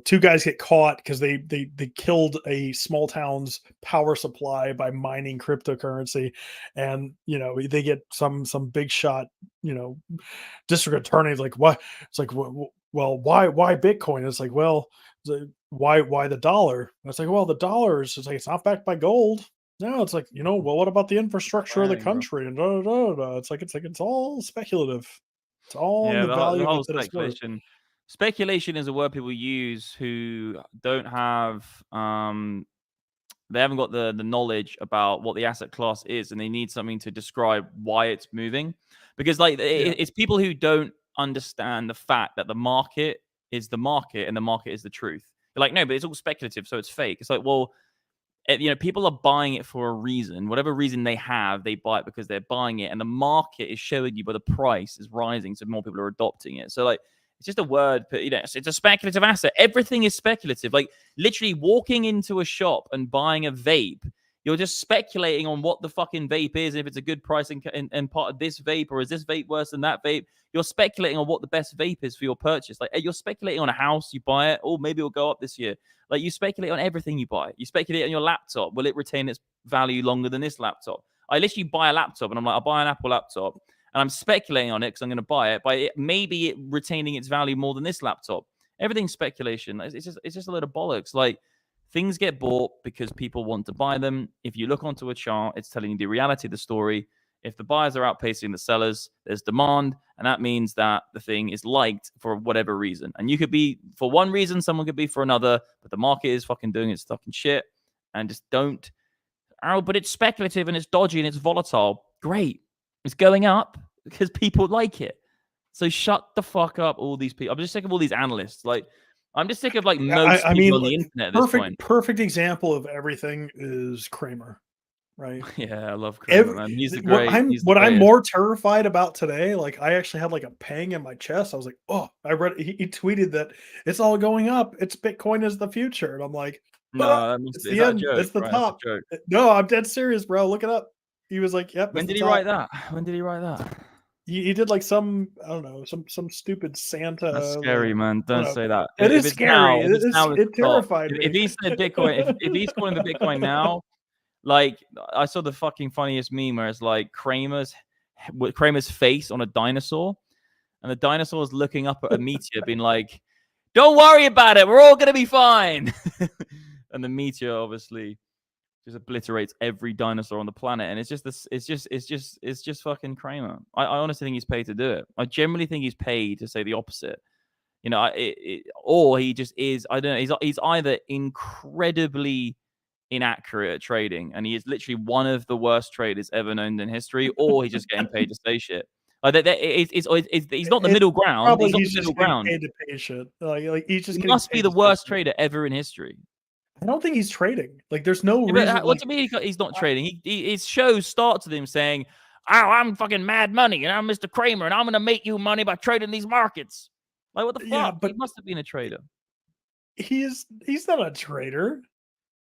B: two guys get caught because they killed a small town's power supply by mining cryptocurrency, and they get some big shot district attorney like, what? It's like, well, why Bitcoin? It's like, well, why the dollar? And it's like, well, the dollar is, it's like, it's not backed by gold. No, it's like, well, what about the infrastructure of the country? And It's like it's all speculative. It's all the value
A: whole
B: that it's worth.
A: Speculation is a word people use who don't have they haven't got the knowledge about what the asset class is, and they need something to describe why it's moving. Because it's people who don't understand the fact that the market is the market and the market is the truth. They're like, no, but it's all speculative, so it's fake. It's like, well, people are buying it for a reason. Whatever reason they have, they buy it because they're buying it, and the market is showing you, but the price is rising, so more people are adopting it. So it's just a word, but it's a speculative asset. Everything is speculative. Like literally walking into a shop and buying a vape, you're just speculating on what the fucking vape is, if it's a good price and part of this vape, or is this vape worse than that vape? You're speculating on what the best vape is for your purchase. Like you're speculating on a house, you buy it, or maybe it'll go up this year. Like you speculate on everything you buy. You speculate on your laptop. Will it retain its value longer than this laptop? I literally buy a laptop and I'm like, I'll buy an Apple laptop. And I'm speculating on it because I'm going to buy it, but maybe it retaining its value more than this laptop. Everything's speculation. It's just a load of bollocks. Like things get bought because people want to buy them. If you look onto a chart, it's telling you the reality of the story. If the buyers are outpacing the sellers, there's demand, and that means that the thing is liked for whatever reason. And you could be for one reason, someone could be for another, but the market is fucking doing its fucking shit. And just don't. Oh, but it's speculative and it's dodgy and it's volatile. Great. It's going up because people like it. So shut the fuck up, all these people. I'm just sick of all these analysts. Like, I'm just sick of most people on the internet at this point.
B: Perfect example of everything is Cramer, right?
A: Yeah, I love Cramer, man. He's the great.
B: I'm more terrified about today, like I actually had like a pang in my chest. I was like, oh, I read he tweeted that it's all going up. It's Bitcoin is the future. And I'm like,
A: no,
B: it's the end. It's the top. No, I'm dead serious, bro. Look it up. He was like, yep.
A: When did he write that? When did he write that?
B: He did like some, I don't know, some stupid Santa.
A: That's scary, man. Don't say that.
B: It is scary. It terrified me.
A: If he said Bitcoin, if he's calling the Bitcoin now, like I saw the fucking funniest meme where it's like Cramer's face on a dinosaur, and the dinosaur is looking up at a meteor, being like, "Don't worry about it. We're all gonna be fine." And the meteor obviously just obliterates every dinosaur on the planet, and it's just fucking Cramer. I honestly think he's paid to do it. I generally think he's paid to say the opposite. Or he just is. I don't know. He's either incredibly inaccurate at trading, and he is literally one of the worst traders ever known in history, or he's just getting paid to say shit. Like he's not the middle ground.
B: Probably
A: he's not the middle ground.
B: Paid to pay shit. Like he's just
A: he must be the worst trader ever in history.
B: I don't think he's trading. Like, there's no reason.
A: What do you mean he's not trading? His show starts with him saying, "Oh, I'm fucking mad money, and I'm Mr. Cramer, and I'm going to make you money by trading these markets." Like, what the fuck?
B: Yeah, but
A: he must have been a trader.
B: He's not a trader.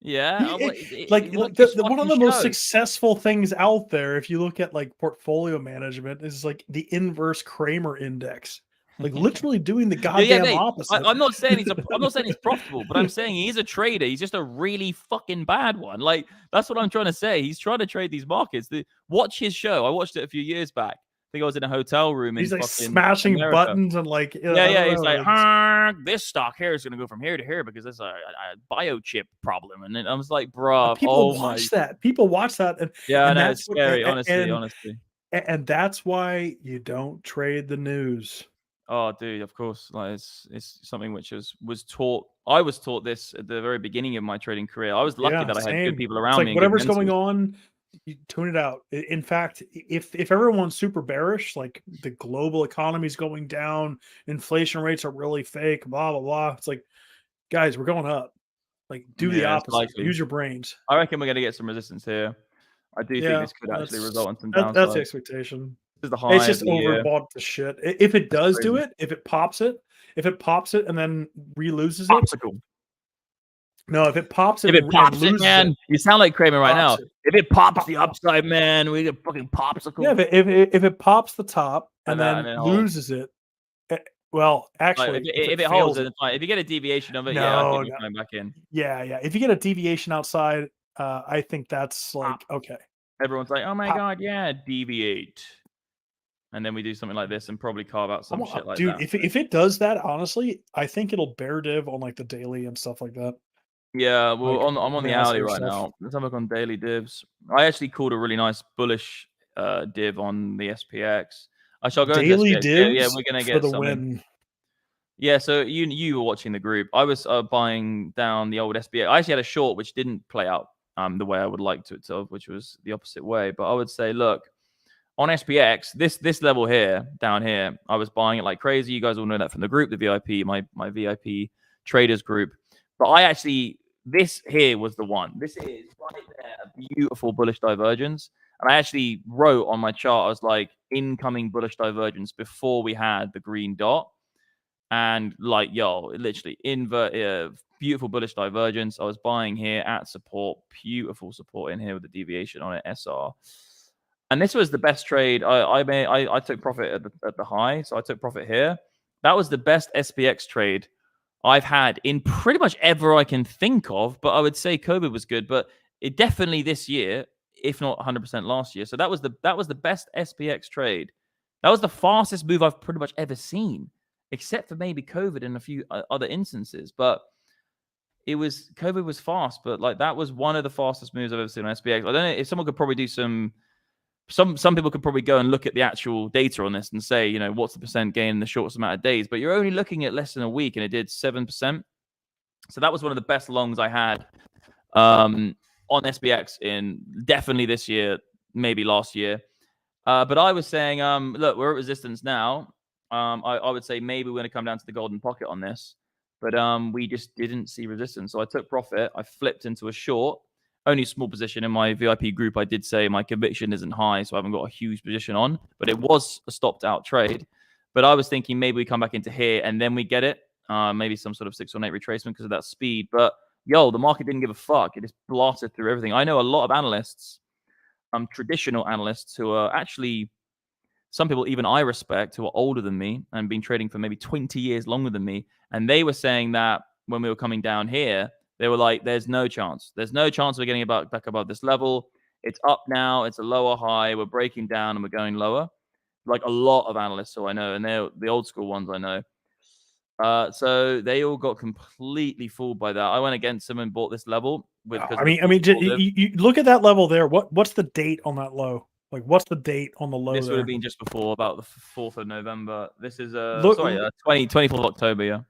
A: Yeah,
B: one of the most successful things out there, if you look at like portfolio management, is like the inverse Cramer index, like literally doing the goddamn opposite.
A: I'm not saying he's profitable, but I'm saying he's a trader. He's just a really fucking bad one. Like that's what I'm trying to say. He's trying to trade these markets. Watch his show. I watched it a few years back. I think I was in a hotel room.
B: He's like smashing
A: America.
B: buttons and like
A: he's like, this stock here is going to go from here to here because there's a biochip problem, and then I was like, bro,
B: people watch that. People watch that, and
A: that's scary. Honestly,
B: and that's why you don't trade the news.
A: Oh, dude, of course. Like it's something which was taught. I was taught this at the very beginning of my trading career. I was lucky that I had good people around me.
B: Whatever's going on, you tune it out. In fact, if everyone's super bearish, like the global economy is going down, inflation rates are really fake, blah blah blah. It's like, guys, we're going up. Like, do the opposite. Use your brains.
A: I reckon we're gonna get some resistance here. I do think this could actually result in some downside.
B: That's the expectation.
A: This is the high.
B: It's just overbought the shit. If it does do it, if it pops it and then re-loses
A: Popsicle.
B: it. No, if it pops it,
A: if it pops it, man, you sound like Cramer right now. If it pops the upside, man, we get fucking popsicle.
B: Yeah, if it pops the top and then loses it, well, actually,
A: like if it holds it, it's fine. If you get a deviation of it, I think you're coming back in.
B: Yeah. If you get a deviation outside, I think that's like okay.
A: Everyone's like, oh my god, yeah, deviate. And then we do something like this and probably carve out some shit like that.
B: Dude, if it does that, honestly, I think it'll bear div on like the daily and stuff like that.
A: Yeah, well, I'm on the hourly right now. Let's have a look on daily divs. I actually called a really nice bullish div on the SPX. I shall go
B: daily divs.
A: Yeah, we're gonna get
B: for the win.
A: Yeah, so you were watching the group. I was buying down the old SPX. I actually had a short which didn't play out the way I would like to have, which was the opposite way. But I would say, look, on SPX, this level here, down here, I was buying it like crazy. You guys all know that from the group, the VIP, my VIP traders group. But I actually, this here was the one. This is right there, a beautiful bullish divergence. And I actually wrote on my chart, I was like, incoming bullish divergence before we had the green dot. And like, yo, literally beautiful bullish divergence. I was buying here at support, beautiful support in here with the deviation on it, SR. And this was the best trade. I took profit at the high, so I took profit here. That was the best SPX trade I've had in pretty much ever I can think of. But I would say COVID was good, but it definitely this year, if not 100% last year. So that was the best SPX trade. That was the fastest move I've pretty much ever seen, except for maybe COVID and a few other instances. But COVID was fast, but like that was one of the fastest moves I've ever seen on SPX. I don't know if someone could probably do some people could probably go and look at the actual data on this and say, you know, what's the percent gain in the shortest amount of days? But you're only looking at less than a week, and it did 7%. So that was one of the best longs I had on SPX in definitely this year, maybe last year. But I was saying, look, we're at resistance now. I would say maybe we're going to come down to the golden pocket on this, but we just didn't see resistance. So I took profit. I flipped into a short. Only a small position in my VIP group. I did say my conviction isn't high, so I haven't got a huge position on, but it was a stopped out trade. But I was thinking maybe we come back into here and then we get it. Maybe some sort of 618 retracement because of that speed. But yo, the market didn't give a fuck. It just blasted through everything. I know a lot of analysts, traditional analysts who are actually, some people even I respect, who are older than me and been trading for maybe 20 years longer than me. And they were saying that when we were coming down here, they were like, there's no chance. There's no chance we're getting back above this level. It's up now. It's a lower high. We're breaking down and we're going lower. Like a lot of analysts who I know, and they're the old school ones I know. So they all got completely fooled by that. I went against them and bought this level.
B: You look at that level there. What's the date on that low? Like, what's the date on the low?
A: This would have been just before, about the 4th of November. This is 24th of October. Yeah.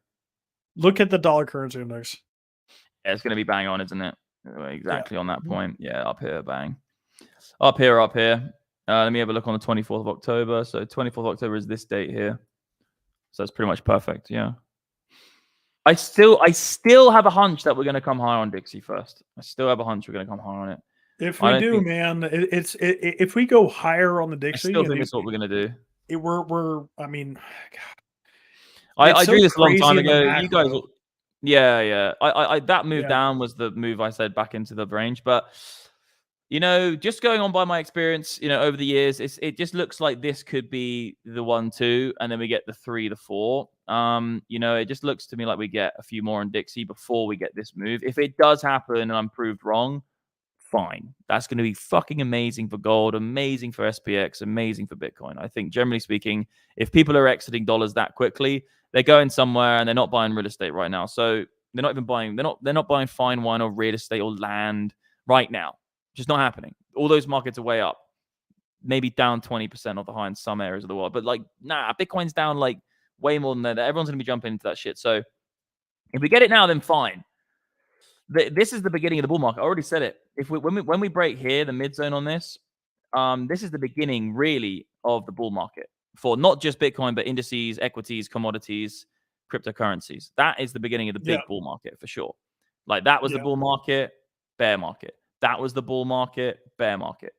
B: Look at the dollar currency index.
A: Yeah, it's going to be bang on, isn't it? Exactly on that point. Yeah, up here, bang. Up here. Let me have a look on the 24th of October. So 24th of October is this date here. So that's pretty much perfect. Yeah. I still have a hunch that we're going to come higher on Dixie first. I still have a hunch we're going to come higher on it.
B: If we do, man, if we go higher on the Dixie,
A: I still think that's what we're going to do.
B: We're I mean,
A: God. I drew this a long time ago. Yeah. I that move down was the move I said back into the range, but just going on by my experience, over the years, it just looks like this could be the 1-2, and then we get the 3, the 4. It just looks to me like we get a few more on Dixie before we get this move. If it does happen and I'm proved wrong, fine. That's going to be fucking amazing for gold, amazing for SPX, amazing for Bitcoin. I think generally speaking, if people are exiting dollars that quickly, they're going somewhere and they're not buying real estate right now. So they're not even buying, they're not buying fine wine or real estate or land right now. Just not happening. All those markets are way up, maybe down 20% of the high in some areas of the world. But Bitcoin's down way more than that. Everyone's going to be jumping into that shit. So if we get it now, then fine. This is the beginning of the bull market. I already said it. When we break here, the mid zone on this, this is the beginning really of the bull market for not just Bitcoin, but indices, equities, commodities, cryptocurrencies. That is the beginning of the big bull market for sure. That was the bull market, bear market. That was the bull market, bear market.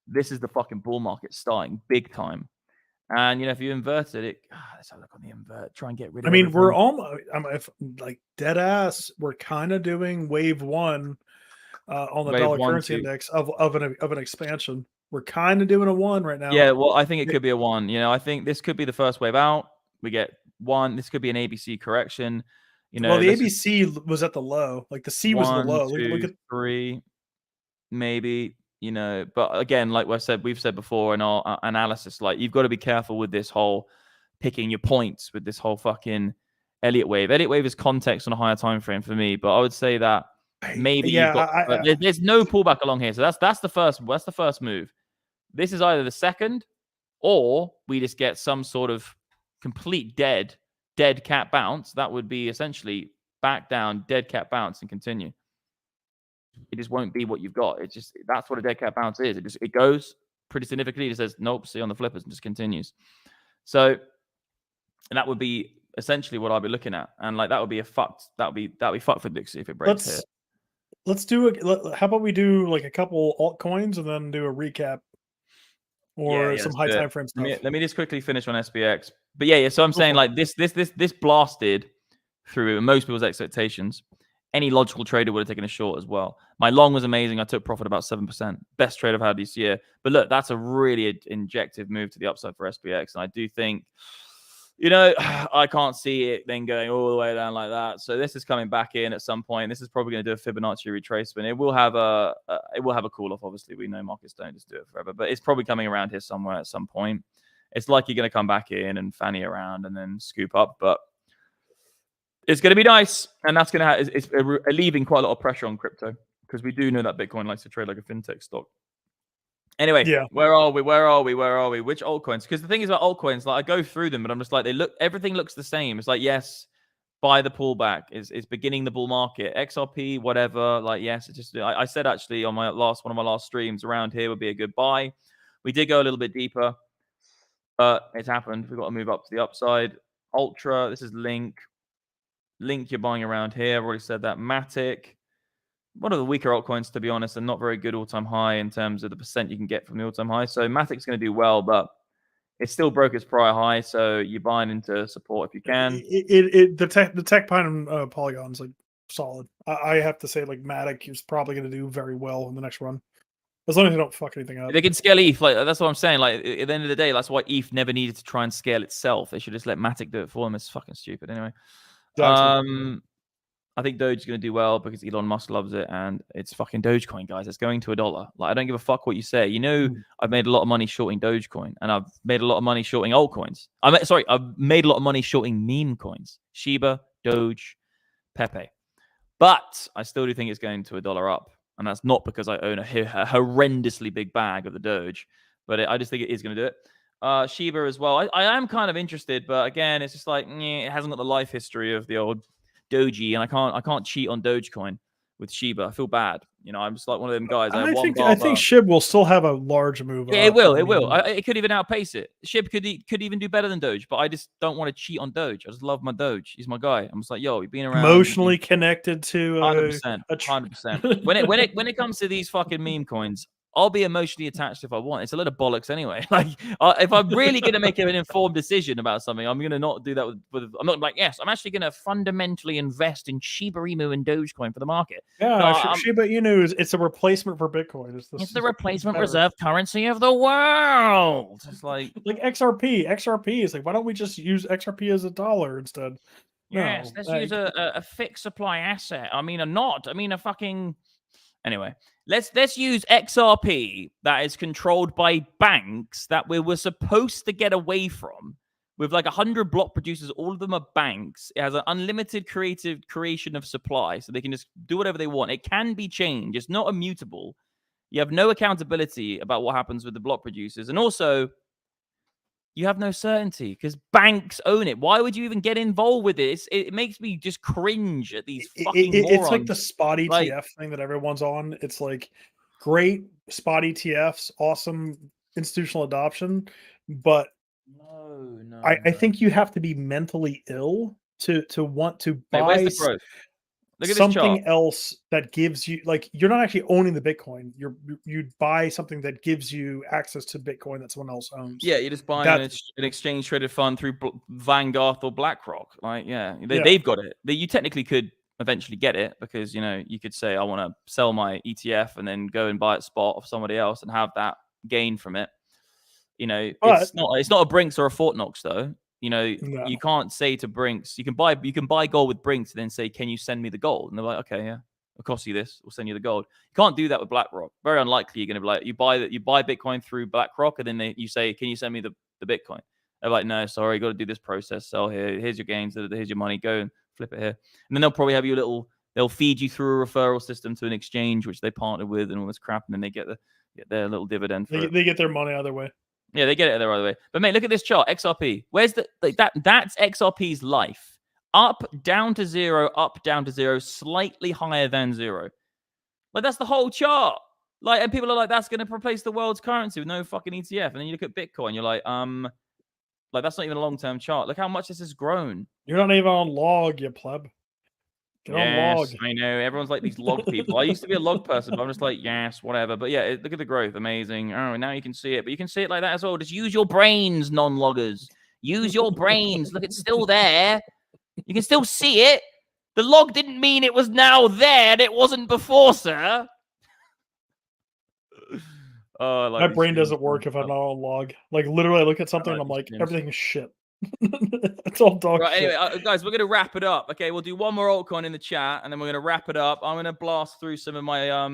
A: This is the fucking bull market starting big time. And if you inverted it, let's have a look on the invert. Try and get rid of.
B: I mean, everything. We're almost dead ass. We're kind of doing wave 1 on the dollar currency index of an expansion. We're kind of doing a 1 right now.
A: Yeah, well, I think it could be a 1. I think this could be the first wave out. We get 1. This could be an ABC correction.
B: Well, the ABC was at the low. The C was the low.
A: 1, 2,
B: look at
A: 3. Maybe, but again, like we've said before in our analysis, you've got to be careful with this whole picking your points with this whole fucking Elliott wave. Elliott wave is context on a higher time frame for me, but I would say that maybe there's no pullback along here. So that's the first move. This is either the second, or we just get some sort of complete dead cat bounce. That would be essentially back down, dead cat bounce, and continue. It just won't be what you've got. It's just, that's what a dead cat bounce is. It goes pretty significantly. It says nope, see on the flippers, and just continues. So, and that would be essentially what I'd be looking at, and that would be fucked for Dixie if it breaks here.
B: Let's do how about we do a couple altcoins and then do a recap or some high time frame stuff.
A: Let me just quickly finish on SPX. But yeah. So I'm saying this blasted through most people's expectations. Any logical trader would have taken a short as well. My long was amazing. I took profit about 7%. Best trade I've had this year. But look, that's a really injective move to the upside for SPX. And I do think, I can't see it then going all the way down like that. So this is coming back in at some point. This is probably going to do a Fibonacci retracement. It will have a cool off. Obviously, we know markets don't just do it forever, but it's probably coming around here somewhere at some point. It's likely going to come back in and fanny around and then scoop up, but it's going to be nice, and that's going to it's relieving quite a lot of pressure on crypto, because we do know that Bitcoin likes to trade like a fintech stock. Anyway, where are we? Which altcoins? Because the thing is about altcoins, I go through them, but I'm just everything looks the same. It's yes, buy the pullback. It's beginning the bull market. XRP, whatever. Yes, it's just. I said actually on one of my last streams, around here would be a good buy. We did go a little bit deeper, but it's happened. We've got to move up to the upside. Ultra. This is Link. You're buying around here. I've already said that. Matic, one of the weaker altcoins, to be honest, and not very good all-time high in terms of the percent you can get from the all-time high. So Matic's going to do well, but it still broke its prior high. So you're buying into support if you can.
B: The tech Polygon's solid. I have to say, Matic is probably going to do very well in the next run, as long as they don't fuck anything up.
A: They can scale ETH. That's what I'm saying. At the end of the day, that's why ETH never needed to try and scale itself. They should just let Matic do it for them. It's fucking stupid. Anyway. Exactly. I think Doge is going to do well because Elon Musk loves it, and it's fucking Dogecoin, guys. It's going to $1. I don't give a fuck what you say. I've made a lot of money shorting Dogecoin, and I've made a lot of money shorting altcoins. I've made a lot of money shorting meme coins: Shiba, Doge, Pepe. But I still do think it's going to $1 up, and that's not because I own a horrendously big bag of the Doge, but I just think it is going to do it. Shiba as well. I am kind of interested, but again, it's just it hasn't got the life history of the old Doji, and I can't cheat on Dogecoin with Shiba. I feel bad. I'm just one of them guys.
B: I think SHIB will still have a large move.
A: Yeah, it will. It could even outpace it. SHIB could even do better than Doge, but I just don't want to cheat on Doge. I just love my Doge. He's my guy. I'm just yo, you've been around.
B: Emotionally connected to
A: 100%. 100%. When it comes to these fucking meme coins, I'll be emotionally attached if I want. It's a lot of bollocks anyway. Like, if I'm really going to make an informed decision about something, I'm going to not do that with. I'm not like, yes, I'm actually going to fundamentally invest in Shiba Inu and Dogecoin for the market.
B: Yeah,
A: No,
B: Shiba Inu it's a replacement for Bitcoin.
A: It's the replacement reserve currency of the world. It's like
B: XRP. XRP is like, why don't we just use XRP as a dollar instead?
A: Yes,
B: No,
A: let's use a fixed supply asset. I mean, a fucking. Anyway, let's use XRP that is controlled by banks that we were supposed to get away from. With like 100 block producers, all of them are banks. It has an unlimited creation of supply, so they can just do whatever they want. It can be changed. It's not immutable. You have no accountability about what happens with the block producers, and also you have no certainty because banks own it. Why would you even get involved with this? It makes me just cringe at these fucking morons.
B: It's like the spot ETF thing that everyone's on. It's like great spot ETFs, awesome institutional adoption, but I think you have to be mentally ill to want to buy something else that gives you, like, you're not actually owning the Bitcoin. You buy something that gives you access to Bitcoin that someone else owns.
A: Yeah, you just buy an exchange traded fund through Vanguard or BlackRock. Like, they've got it. You technically could eventually get it because, you know, you could say, I want to sell my ETF and then go and buy it spot of somebody else and have that gain from it. You know, it's not a Brinks or a Fort Knox though. You know, you can't say to Brinks, you can buy gold with Brinks and then say, can you send me the gold? And they're like, okay, yeah, it'll cost you this. We'll send you the gold. You can't do that with BlackRock. Very unlikely you're going to be like, you buy Bitcoin through BlackRock and then you say, can you send me the Bitcoin? They're like, no, sorry, you got to do this process. Sell here. Here's your gains. Here's your money. Go and flip it here. And then they'll probably have they'll feed you through a referral system to an exchange, which they partner with and all this crap. And then they get their little dividend for it.
B: They get their money either way.
A: Yeah, they get it the other way. But mate, look at this chart. XRP. Where's that's XRP's life. Up, down to zero, up, down to zero, slightly higher than zero. Like, that's the whole chart. Like, and people are like, that's going to replace the world's currency with no fucking ETF. And then you look at Bitcoin, you're like, that's not even a long-term chart. Look how much this has grown.
B: You're not even on log, you pleb. Get on log.
A: I know. Everyone's like these log people. I used to be a log person, but I'm just like, yes, whatever. But yeah, look at the growth. Amazing. Oh, now you can see it. But you can see it like that as well. Just use your brains, non-loggers. Use your brains. Look, it's still there. You can still see it. The log didn't mean it was now there and it wasn't before, sir.
B: Oh, my brain doesn't work if I'm not on log. Like, literally, I look at something and I'm like, everything is shit. It's all dog shit.
A: Anyway, guys, we're gonna wrap it up. Okay, we'll do one more altcoin in the chat, and then we're gonna wrap it up. I'm gonna blast through some of my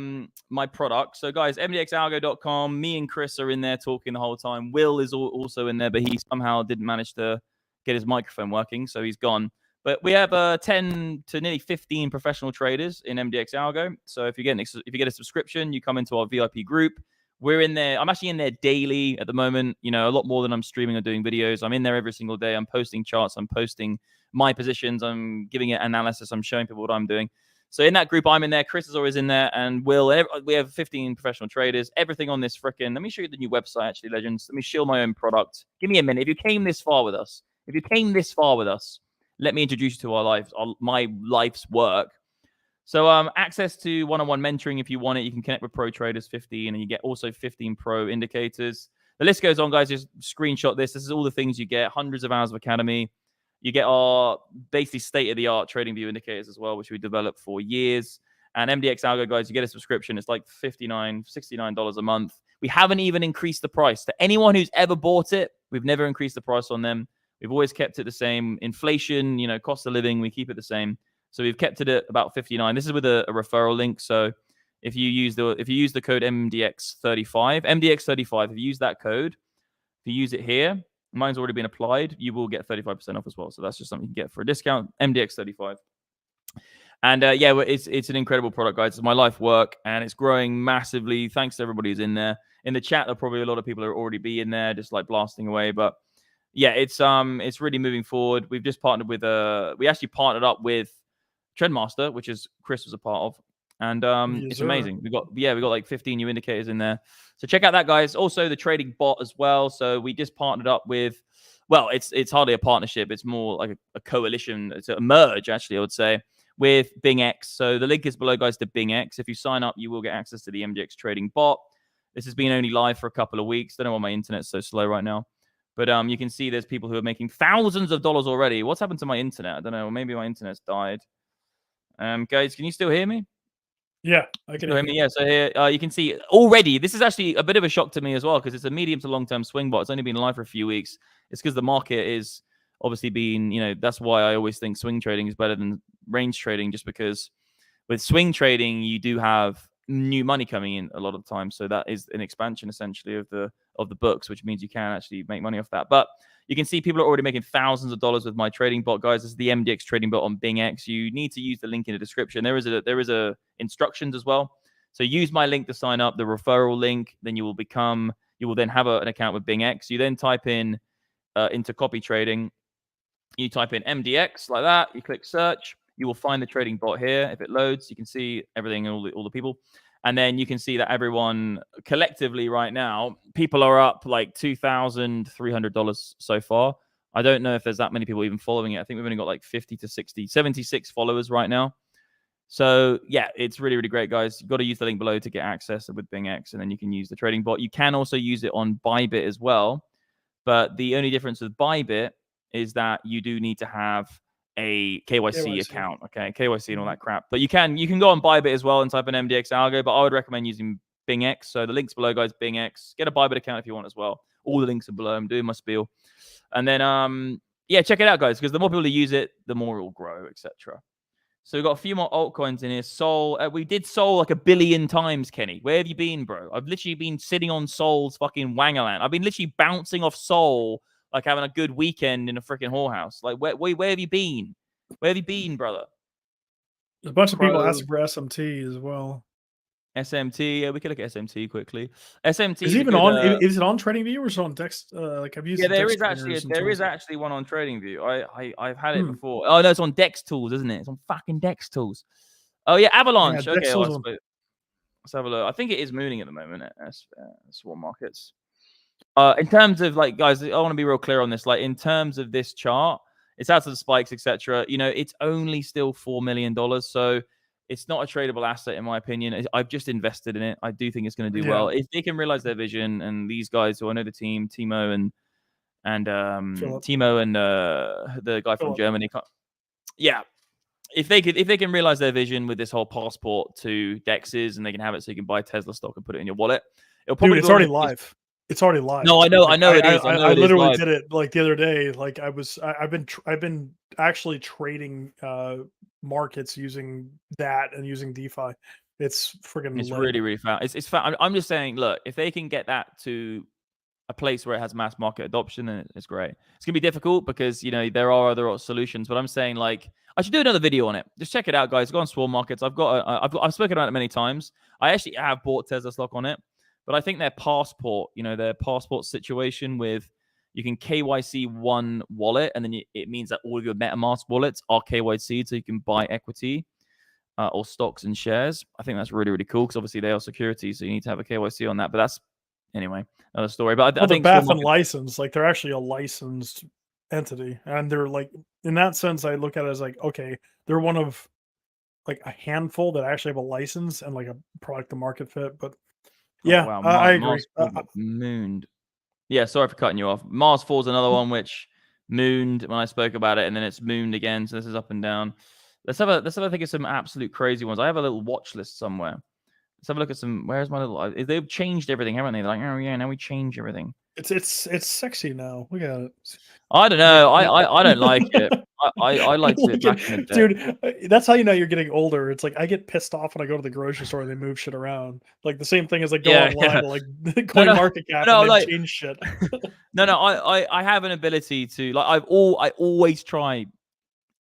A: my products. So, guys, MDXalgo.com. Me and Chris are in there talking the whole time. Will is also in there, but he somehow didn't manage to get his microphone working, so he's gone. But we have 10 to nearly 15 professional traders in MDX Algo. So if you get a subscription, you come into our VIP group. We're in there. I'm actually in there daily at the moment, you know, a lot more than I'm streaming or doing videos. I'm in there every single day. I'm posting charts. I'm posting my positions. I'm giving it analysis. I'm showing people what I'm doing. So in that group, I'm in there. Chris is always in there. And Will, we have 15 professional traders. Everything on this frickin'. Let me show you the new website, actually, Legends. Let me shield my own product. Give me a minute. If you came this far with us, let me introduce you to my life's work. So access to one-on-one mentoring if you want it. You can connect with Pro Traders 15, and you get also 15 Pro indicators. The list goes on, guys. Just screenshot this. This is all the things you get. Hundreds of hours of academy. You get our basically state-of-the-art TradingView indicators as well, which we developed for years. And MDX Algo, guys, you get a subscription. It's like $69 a month. We haven't even increased the price. To anyone who's ever bought it, we've never increased the price on them. We've always kept it the same. Inflation, you know, cost of living, we keep it the same. So we've kept it at about 59. This is with a referral link. So if you use the code MDX35, if you use that code, if you use it here, mine's already been applied, you will get 35% off as well. So that's just something you can get for a discount, MDX35. And yeah, it's an incredible product, guys. It's my life work, and it's growing massively. Thanks to everybody who's in there. In the chat, there'll probably a lot of people who already be in there, just like blasting away. But yeah, it's really moving forward. We've just partnered with we actually partnered up with Trendmaster, which is Chris was a part of, and it's amazing. We got like 15 new indicators in there, so check out that, guys. Also the trading bot as well. So we just partnered up with, well, it's hardly a partnership, it's more like a coalition. It's a merge, actually, I would say, with Bingx. So the link is below, guys, to Bingx. If you sign up, you will get access to the MDX Trading Bot. This has been only live for a couple of weeks. Don't know why my internet's so slow right now. But you can see there's people who are making thousands of dollars already. What's happened to my internet? I don't know. Maybe my internet's died. Guys, can you still hear me?
B: Yeah, I can hear me.
A: Yeah, so here you can see already. This is actually a bit of a shock to me as well because it's a medium to long-term swing bot. It's only been live for a few weeks. It's because the market is obviously being, that's why I always think swing trading is better than range trading, just because with swing trading you do have new money coming in a lot of the time. So that is an expansion essentially of the books, which means you can actually make money off that. But you can see people are already making thousands of dollars with my trading bot, guys. This is the MDX Trading Bot on Bingx. You need to use the link in the description. There is a instructions as well. So use my link to sign up, the referral link. Then you will then have an account with Bingx. You then type in into copy trading. You type in MDX like that. You click search. You will find the trading bot here. If it loads, you can see everything and all the people. And then you can see that everyone collectively right now, people are up like $2,300 so far. I don't know if there's that many people even following it. I think we've only got like 50 to 60, 76 followers right now. So yeah, it's really, really great, guys. You've got to use the link below to get access with Bingx, and then you can use the trading bot. You can also use it on Bybit as well. But the only difference with Bybit is that you do need to have a KYC account, okay, KYC and all that crap. But you can go on Bybit as well and type in MDX algo, but I would recommend using Bingx. So the link's below, guys. Bingx. Get a Bybit account if you want as well. All the links are below. I'm doing my spiel, and then yeah, check it out, guys, because the more people who use it, the more it will grow, etc. So we've got a few more altcoins in here. Sol, we did Sol like 1 billion times, Kenny. Where have you been, bro? I've literally been sitting on Sol's fucking Wangerland. I've been literally bouncing off Sol, like having a good weekend in a freaking whorehouse. Like, where have you been? Where have you been, brother?
B: A bunch of people asking for SMT as well.
A: SMT, yeah, we could look at SMT quickly. SMT
B: is even on. Is it on TradingView or is it on Dex? Like I've used.
A: Yeah, there is actually one on TradingView. I've had it before. Oh no, it's on Dex Tools, isn't it? It's on fucking Dex Tools. Oh yeah, Avalanche. Yeah, okay, let's have a look. I think it is mooning at the moment at Swarm Markets. In terms of like, guys, I want to be real clear on this. Like, in terms of this chart, it's out of the spikes, etc. It's only still $4 million, so it's not a tradable asset in my opinion. I've just invested in it. I do think it's going to do well if they can realize their vision. And these guys, who I know the team, Timo and the guy from Germany, yeah. If they can realize their vision with this whole passport to DEXs, and they can have it so you can buy Tesla stock and put it in your wallet, it'll probably.
B: Dude, it's already live. It's already live.
A: No, I know it is.
B: I literally did it like the other day. Like I've been actually trading markets using that and using DeFi. It's freaking.
A: It's really, really fast. It's fast. I'm just saying, look, if they can get that to a place where it has mass market adoption, then it's great. It's gonna be difficult because there are other solutions, but I'm saying like I should do another video on it. Just check it out, guys. Go on Swarm Markets. I've spoken about it many times. I actually have bought Tesla stock on it. But I think their passport situation with you can KYC one wallet, and then it means that all of your MetaMask wallets are KYC'd, so you can buy equity or stocks and shares. I think that's really, really cool because obviously they are securities, so you need to have a KYC on that. But that's anyway another story. But I think
B: BAF and license, like they're actually a licensed entity, and they're like in that sense, I look at it as like okay, they're one of like a handful that actually have a license and like a product to market fit, but. Yeah, wow. I agree.
A: Mooned. Yeah, sorry for cutting you off. Mars Falls, another one which mooned when I spoke about it, and then it's mooned again. So this is up and down. Let's have a think of some absolute crazy ones. I have a little watch list somewhere. Let's have a look at some. Where's my little? They've changed everything, haven't they? They're like, oh yeah, now we change everything.
B: It's sexy now. Look at it.
A: I don't know. I don't like it. I liked it back in the day.
B: Dude, that's how you know you're getting older. It's like I get pissed off when I go to the grocery store and they move shit around. Like the same thing as like go online, like CoinMarketCap and they change shit.
A: No, I have an ability to like I always try,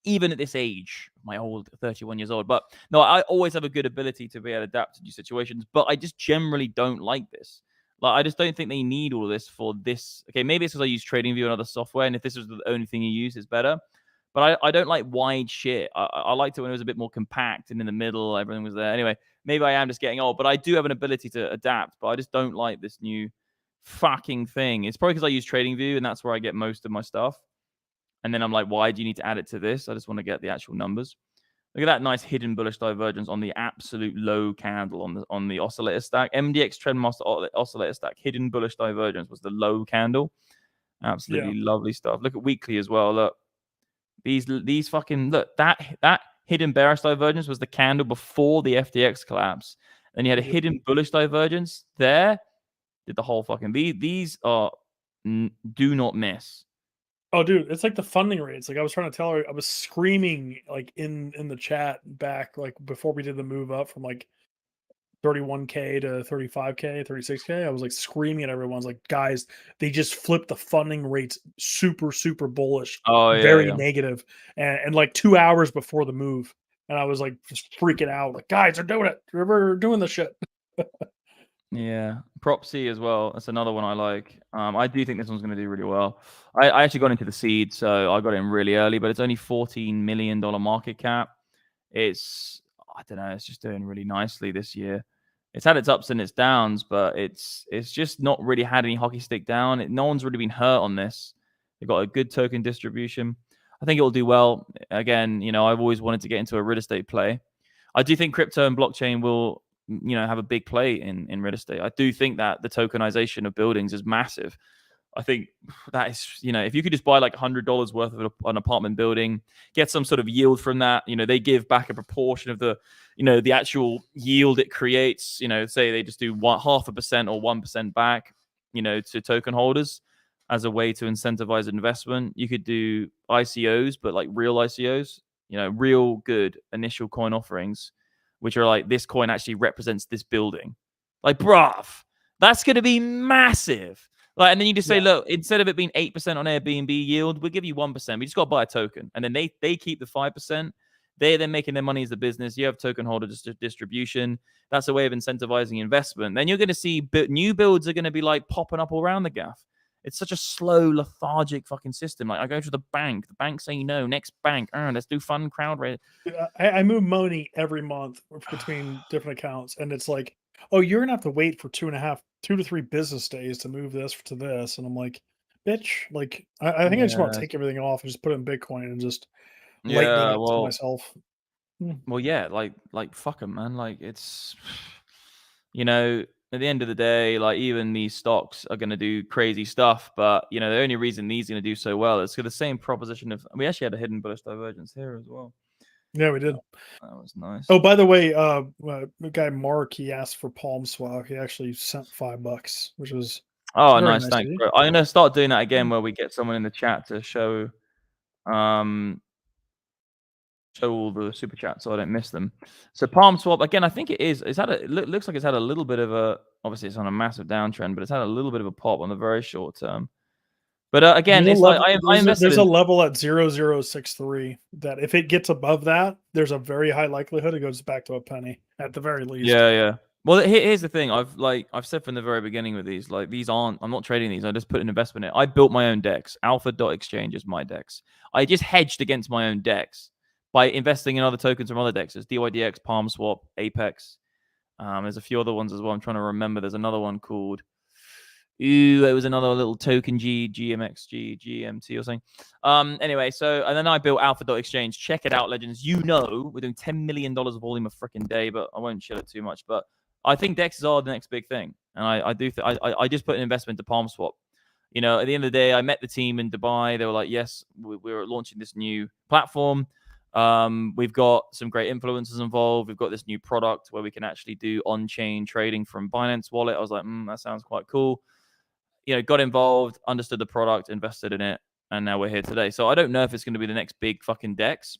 A: even at this age, my old 31 years old. But no, I always have a good ability to be able to adapt to new situations. But I just generally don't like this. Like, I just don't think they need all of this for this. Okay, maybe it's because I use TradingView and other software, and if this was the only thing you use, it's better. But I don't like wide shit. I liked it when it was a bit more compact and in the middle, everything was there. Anyway, maybe I am just getting old, but I do have an ability to adapt. But I just don't like this new fucking thing. It's probably because I use TradingView, and that's where I get most of my stuff. And then I'm like, why do you need to add it to this? I just want to get the actual numbers. Look at that nice hidden bullish divergence on the absolute low candle on the oscillator stack. MDX Trendmaster oscillator stack, hidden bullish divergence was the low candle. Absolutely lovely stuff. Look at weekly as well. Look, these fucking look that hidden bearish divergence was the candle before the FTX collapse. Then you had a hidden bullish divergence there. Did the whole fucking these are do not miss.
B: Oh, dude, it's like the funding rates. Like I was trying to tell her, I was screaming like in the chat back like before we did the move up from like 31K to 35K, 36K. I was like screaming at everyone. I was like, guys, they just flipped the funding rates super, super bullish,
A: Oh yeah,
B: very negative, and like 2 hours before the move. And I was like just freaking out, like, guys are doing it. We're doing the shit.
A: Yeah, Prop C as well. That's another one I like. I do think this one's going to do really well. I actually got into the seed, so I got in really early, but it's only $14 million market cap. It's, I don't know, it's just doing really nicely this year. It's had its ups and its downs, but it's just not really had any hockey stick down. No one's really been hurt on this. They've got a good token distribution. I think it will do well. Again, you know, I've always wanted to get into a real estate play. I do think crypto and blockchain will, you know, have a big play in real estate. I do think that the tokenization of buildings is massive. I think that is, you know, if you could just buy like $100 worth of an apartment building, get some sort of yield from that, you know, they give back a proportion of the, you know, the actual yield it creates, you know, say they just do 0.5% or 1% back, you know, to token holders as a way to incentivize investment. You could do ICOs, but like real ICOs, you know, real good initial coin offerings, which are like, this coin actually represents this building. Like, bruv, that's going to be massive. Like, and then you just say, look, instead of it being 8% on Airbnb yield, we'll give you 1%. We just got to buy a token. And then they keep the 5%. They're then making their money as a business. You have token holder distribution. That's a way of incentivizing investment. Then you're going to see new builds are going to be like popping up all around the gaff. It's such a slow, lethargic fucking system. Like I go to the bank saying no, next bank, let's do fun crowd rate.
B: I move money every month between different accounts, and it's like, oh, you're gonna have to wait for 2 to 3 business days to move this to this, and I'm like, bitch, like I think I just want to take everything off and just put it in Bitcoin and just lightning it to myself.
A: Well, yeah, like fuck them, man. Like it's, you know, at the end of the day, like even these stocks are going to do crazy stuff, but you know the only reason these are going to do so well is for the same proposition of we actually had a hidden bullish divergence here as well.
B: Yeah, we did.
A: That was nice.
B: Oh, by the way, the guy Mark, he asked for Palm Swap. He actually sent $5, which was
A: nice. Thanks, bro. I'm gonna start doing that again, where we get someone in the chat to show all the super chats so I don't miss them. So Palm Swap again, I think it's had it looks like it's had a little bit of a, obviously it's on a massive downtrend, but it's had a little bit of a pop on the very short term. But again, it's like
B: there's a level at 0.0063 that if it gets above that, there's a very high likelihood it goes back to a penny at the very least.
A: Yeah. Well, here's the thing. I've said from the very beginning with these, like I'm not trading these. I just put an investment in it. I built my own DEX. Alpha.exchange is my DEX. I just hedged against my own DEX by investing in other tokens from other DEXs. DYDX, Palm Swap, Apex. There's a few other ones as well. I'm trying to remember. There's another one called there was another little token GMT or something. Anyway, so and then I built Alpha.exchange. Check it out, legends. You know, we're doing $10 million of volume a freaking day, but I won't share it too much. But I think DEXs are the next big thing, and I just put an investment into Palm Swap. You know, at the end of the day, I met the team in Dubai. They were like, yes, we're launching this new platform. We've got some great influencers involved. We've got this new product where we can actually do on-chain trading from Binance Wallet. I was like, that sounds quite cool. You know, got involved, understood the product, invested in it, and now we're here today. So I don't know if it's going to be the next big fucking DEX.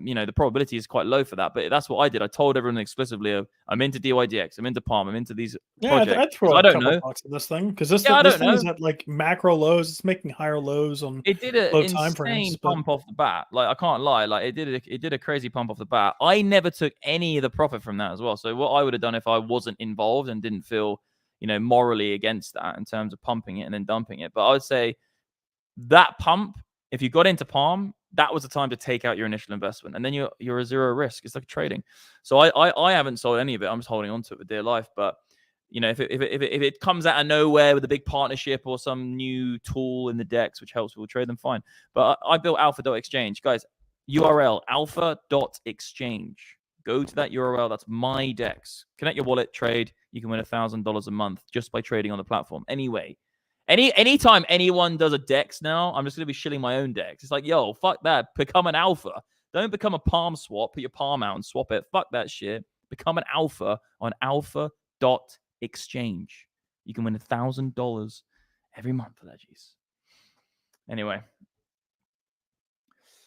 A: You know, the probability is quite low for that, but that's what I did. I told everyone explicitly, I'm into DYDX, I'm into Palm, I'm into these projects.
B: I'd throw a couple bucks in this thing because this thing is at like macro lows. It's making higher lows on
A: it did an insane pump off the bat. Like I can't lie, like it did a crazy pump off the bat. I never took any of the profit from that as well. So what I would have done if I wasn't involved and didn't feel, you know, morally against that in terms of pumping it and then dumping it. But I would say that pump, if you got into Palm, that was the time to take out your initial investment, and then you're a zero risk. It's like trading. So I haven't sold any of it. I'm just holding on to it for dear life. But you know, if it comes out of nowhere with a big partnership or some new tool in the DEX which helps people trade them, fine. But I built Alpha.exchange, guys. URL Alpha.exchange. Go to that URL. That's my DEX. Connect your wallet, trade. You can win $1,000 a month just by trading on the platform. Anyway, anytime anyone does a DEX now, I'm just going to be shilling my own DEX. It's like, yo, fuck that. Become an alpha. Don't become a palm swap. Put your palm out and swap it. Fuck that shit. Become an alpha on Alpha.exchange. You can win $1,000 every month for that, jeez. Anyway.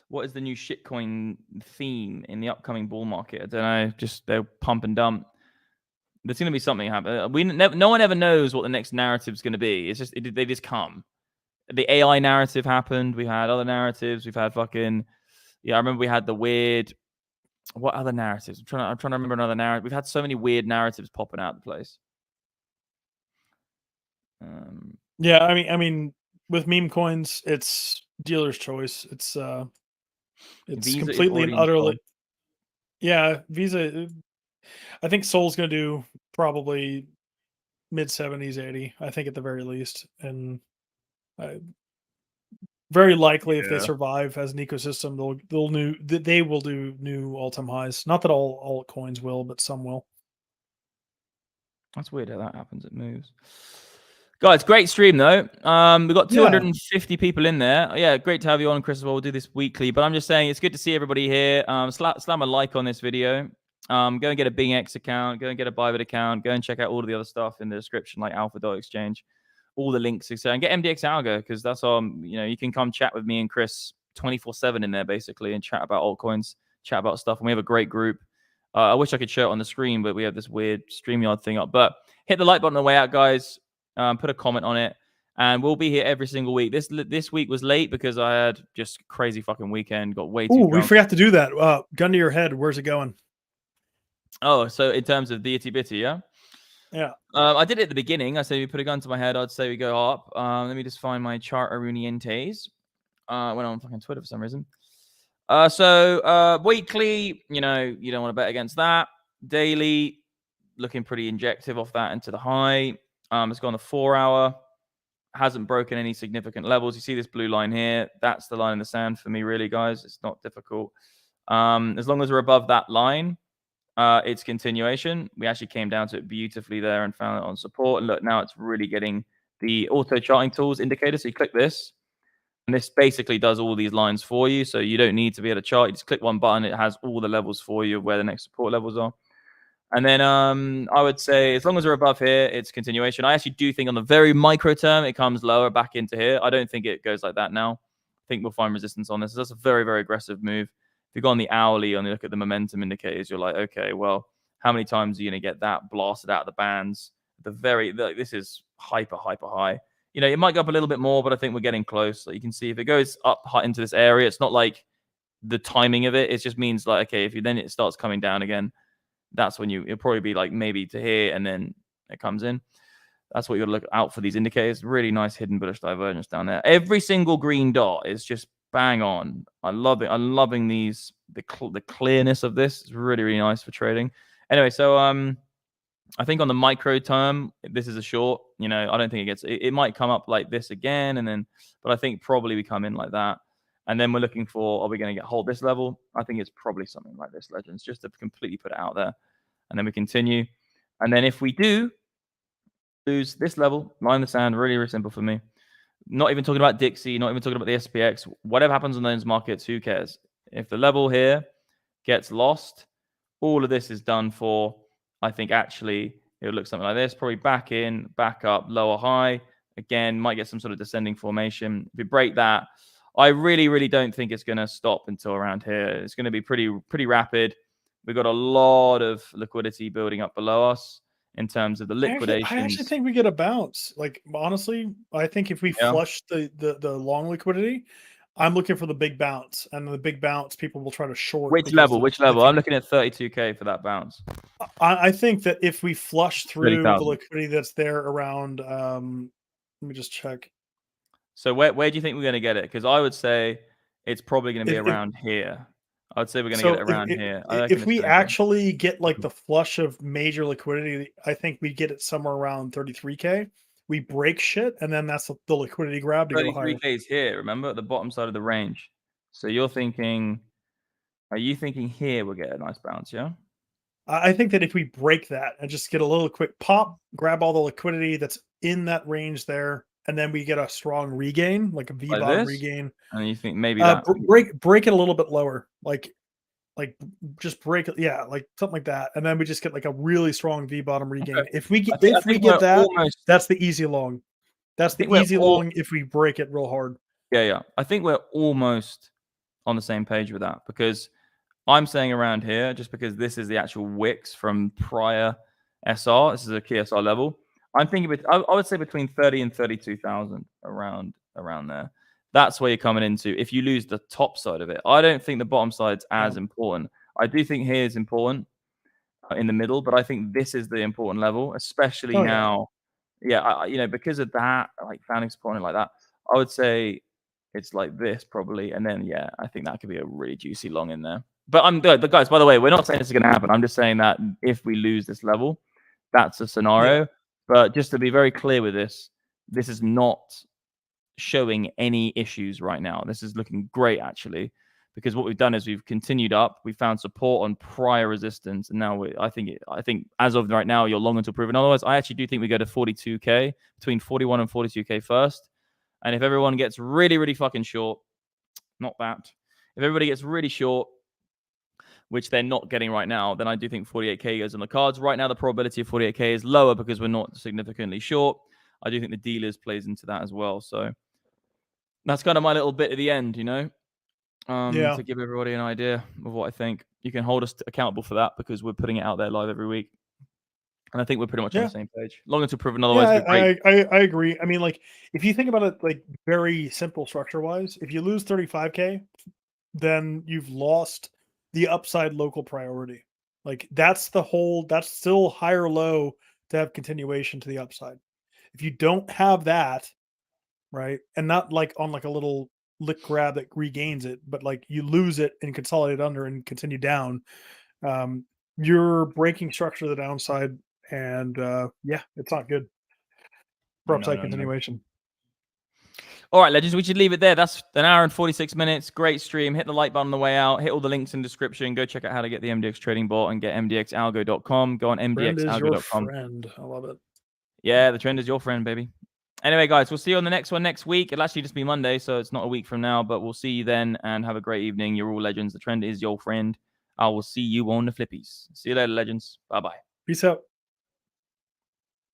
A: What is the new shitcoin theme in the upcoming bull market? I don't know. Just they'll pump and dump. There's going to be something happen. No one ever knows what the next narrative is going to be. It's just they just come. The AI narrative happened. We had other narratives. We've had fucking I remember we had the weird. What other narratives? I'm trying to remember another narrative. We've had so many weird narratives popping out of the place.
B: Yeah, I mean, with meme coins, it's dealer's choice. It's
A: Visa
B: completely and utterly. Yeah, Visa. I think Sol's going to do probably mid 70s, 80. I think at the very least, and very likely if they survive as an ecosystem, they will do new all-time highs. Not that all altcoins will, but some will.
A: That's weird how that happens. It moves. Guys, great stream though. We've got 250 people in there. Yeah, great to have you on, Chris. We'll do this weekly, but I'm just saying it's good to see everybody here. Slam a like on this video. Go and get a Bingx account. Go and get a Bybit account. Go and check out all of the other stuff in the description, like Alpha.exchange. All the links, etc. And get MDX Algo because that's you can come chat with me and Chris 24/7 in there basically and chat about altcoins, chat about stuff. And we have a great group. I wish I could show it on the screen, but we have this weird StreamYard thing up. But hit the like button on the way out, guys. Put a comment on it, and we'll be here every single week. This week was late because I had just crazy fucking weekend. Got way too drunk.
B: We forgot to do that. Gun to your head. Where's it going?
A: Oh, so in terms of the itty bitty, yeah?
B: Yeah.
A: I did it at the beginning. I said we put a gun to my head. I'd say we go up. Let me just find my chart Arunientes. Went on fucking Twitter for some reason. So weekly, you don't want to bet against that. Daily, looking pretty injective off that into the high. It's gone the 4 hour. Hasn't broken any significant levels. You see this blue line here. That's the line in the sand for me, really, guys. It's not difficult. As long as we're above that line, it's continuation. We actually came down to it beautifully there and found it on support. And look, now it's really getting the auto charting tools indicator. So you click this, and this basically does all these lines for you. So you don't need to be able to chart. You just click one button. It has all the levels for you of where the next support levels are. And then I would say as long as we're above here, it's continuation. I actually do think on the very micro term, it comes lower back into here. I don't think it goes like that now. I think we'll find resistance on this. That's a very, very aggressive move. If you go on the hourly and you look at the momentum indicators, you're like, okay, well, how many times are you going to get that blasted out of the bands? This is hyper high. It might go up a little bit more, but I think we're getting close. So you can see if it goes up into this area, it's not like the timing of it. It just means like, okay, if then it starts coming down again, that's when it'll probably be like maybe to here and then it comes in. That's what you got to look out for these indicators. Really nice hidden bullish divergence down there. Every single green dot is just bang on. I love it. I'm loving these. The clearness of this is really, really nice for trading. Anyway, so I think on the micro term, this is a short. I don't think it might come up like this again, but I think probably we come in like that. And then we're looking for, are we going to hold this level? I think it's probably something like this, Legends, just to completely put it out there. And then we continue. And then if we do lose this level, line in the sand, really, really simple for me. Not even talking about Dixie, not even talking about the SPX. Whatever happens on those markets, who cares? If the level here gets lost, all of this is done for. I think actually it would look something like this. Probably back in, back up, lower high. Again, might get some sort of descending formation. If we break that, I really, really don't think it's going to stop until around here. It's going to be pretty rapid. We've got a lot of liquidity building up below us in terms of the liquidation.
B: I actually think we get a bounce. Like, honestly, I think if we flush the long liquidity, I'm looking for the big bounce. And the big bounce, people will try to short.
A: Which level? I'm looking at 32K for that bounce.
B: I think that if we flush through the liquidity that's there around, let me just check.
A: So where do you think we're going to get it? Because I would say it's probably going to be around here. I would say we're going to get it around here.
B: If we actually get like the flush of major liquidity, I think we get it somewhere around 33K. We break shit, and then that's the liquidity grab to go higher.
A: 33K is here, remember, at the bottom side of the range. So you're thinking Are you thinking here we'll get a nice bounce? Yeah.
B: I think that if we break that and just get a little quick pop, grab all the liquidity that's in that range there, and then we get a strong regain, like a V
A: Like
B: bottom
A: this?
B: regain.
A: And you think maybe that
B: Break it a little bit lower, like just break it, yeah, like something like that, and then we just get like a really strong V bottom regain.
A: Okay.
B: If we get that,
A: almost,
B: that's the easy long. That's the easy long if we break it real hard.
A: Yeah. I think we're almost on the same page with that, because I'm saying around here, just because this is the actual wicks from prior SR. This is a key SR level. I'm thinking, I would say between 30 and 32,000 around there. That's where you're coming into if you lose the top side of it. I don't think the bottom side's as important. I do think here is important in the middle, but I think this is the important level, especially now. Yeah, because of that, like founding support and like that, I would say it's like this probably, and then I think that could be a really juicy long in there. But guys, by the way, we're not saying this is going to happen. I'm just saying that if we lose this level, that's a scenario. Yeah. But just to be very clear with this is not showing any issues right now. This is looking great, actually, because what we've done is we've continued up. We found support on prior resistance, and now I think as of right now, you're long until proven otherwise. I actually do think we go to 42K, between 41 and 42K first. And if everyone gets really, really fucking short, not that. If everybody gets really short, which they're not getting right now, then I do think 48K goes on the cards. Right now, the probability of 48K is lower because we're not significantly short. I do think the dealers plays into that as well. So that's kind of my little bit at the end, to give everybody an idea of what I think. You can hold us accountable for that because we're putting it out there live every week. And I think we're pretty much on the same page. Long until proven otherwise.
B: I agree. I mean, like, if you think about it, like, very simple structure-wise, if you lose 35K, then you've lost the upside local priority. Like, that's still higher low to have continuation to the upside. If you don't have that, right, and not like on like a little lick grab that regains it, but like you lose it and consolidate under and continue down, you're breaking structure to the downside. And it's not good for upside continuation.
A: All right, legends, we should leave it there. That's an hour and 46 minutes. Great stream. Hit the like button on the way out. Hit all the links in the description. Go check out how to get the MDX Trading Bot and get mdxalgo.com. Go on mdxalgo.com.
B: Friend. I love it.
A: Yeah, the trend is your friend, baby. Anyway, guys, we'll see you on the next one next week. It'll actually just be Monday, so it's not a week from now, but we'll see you then and have a great evening. You're all legends. The trend is your friend. I will see you on the flippies. See you later, legends. Bye-bye.
B: Peace out.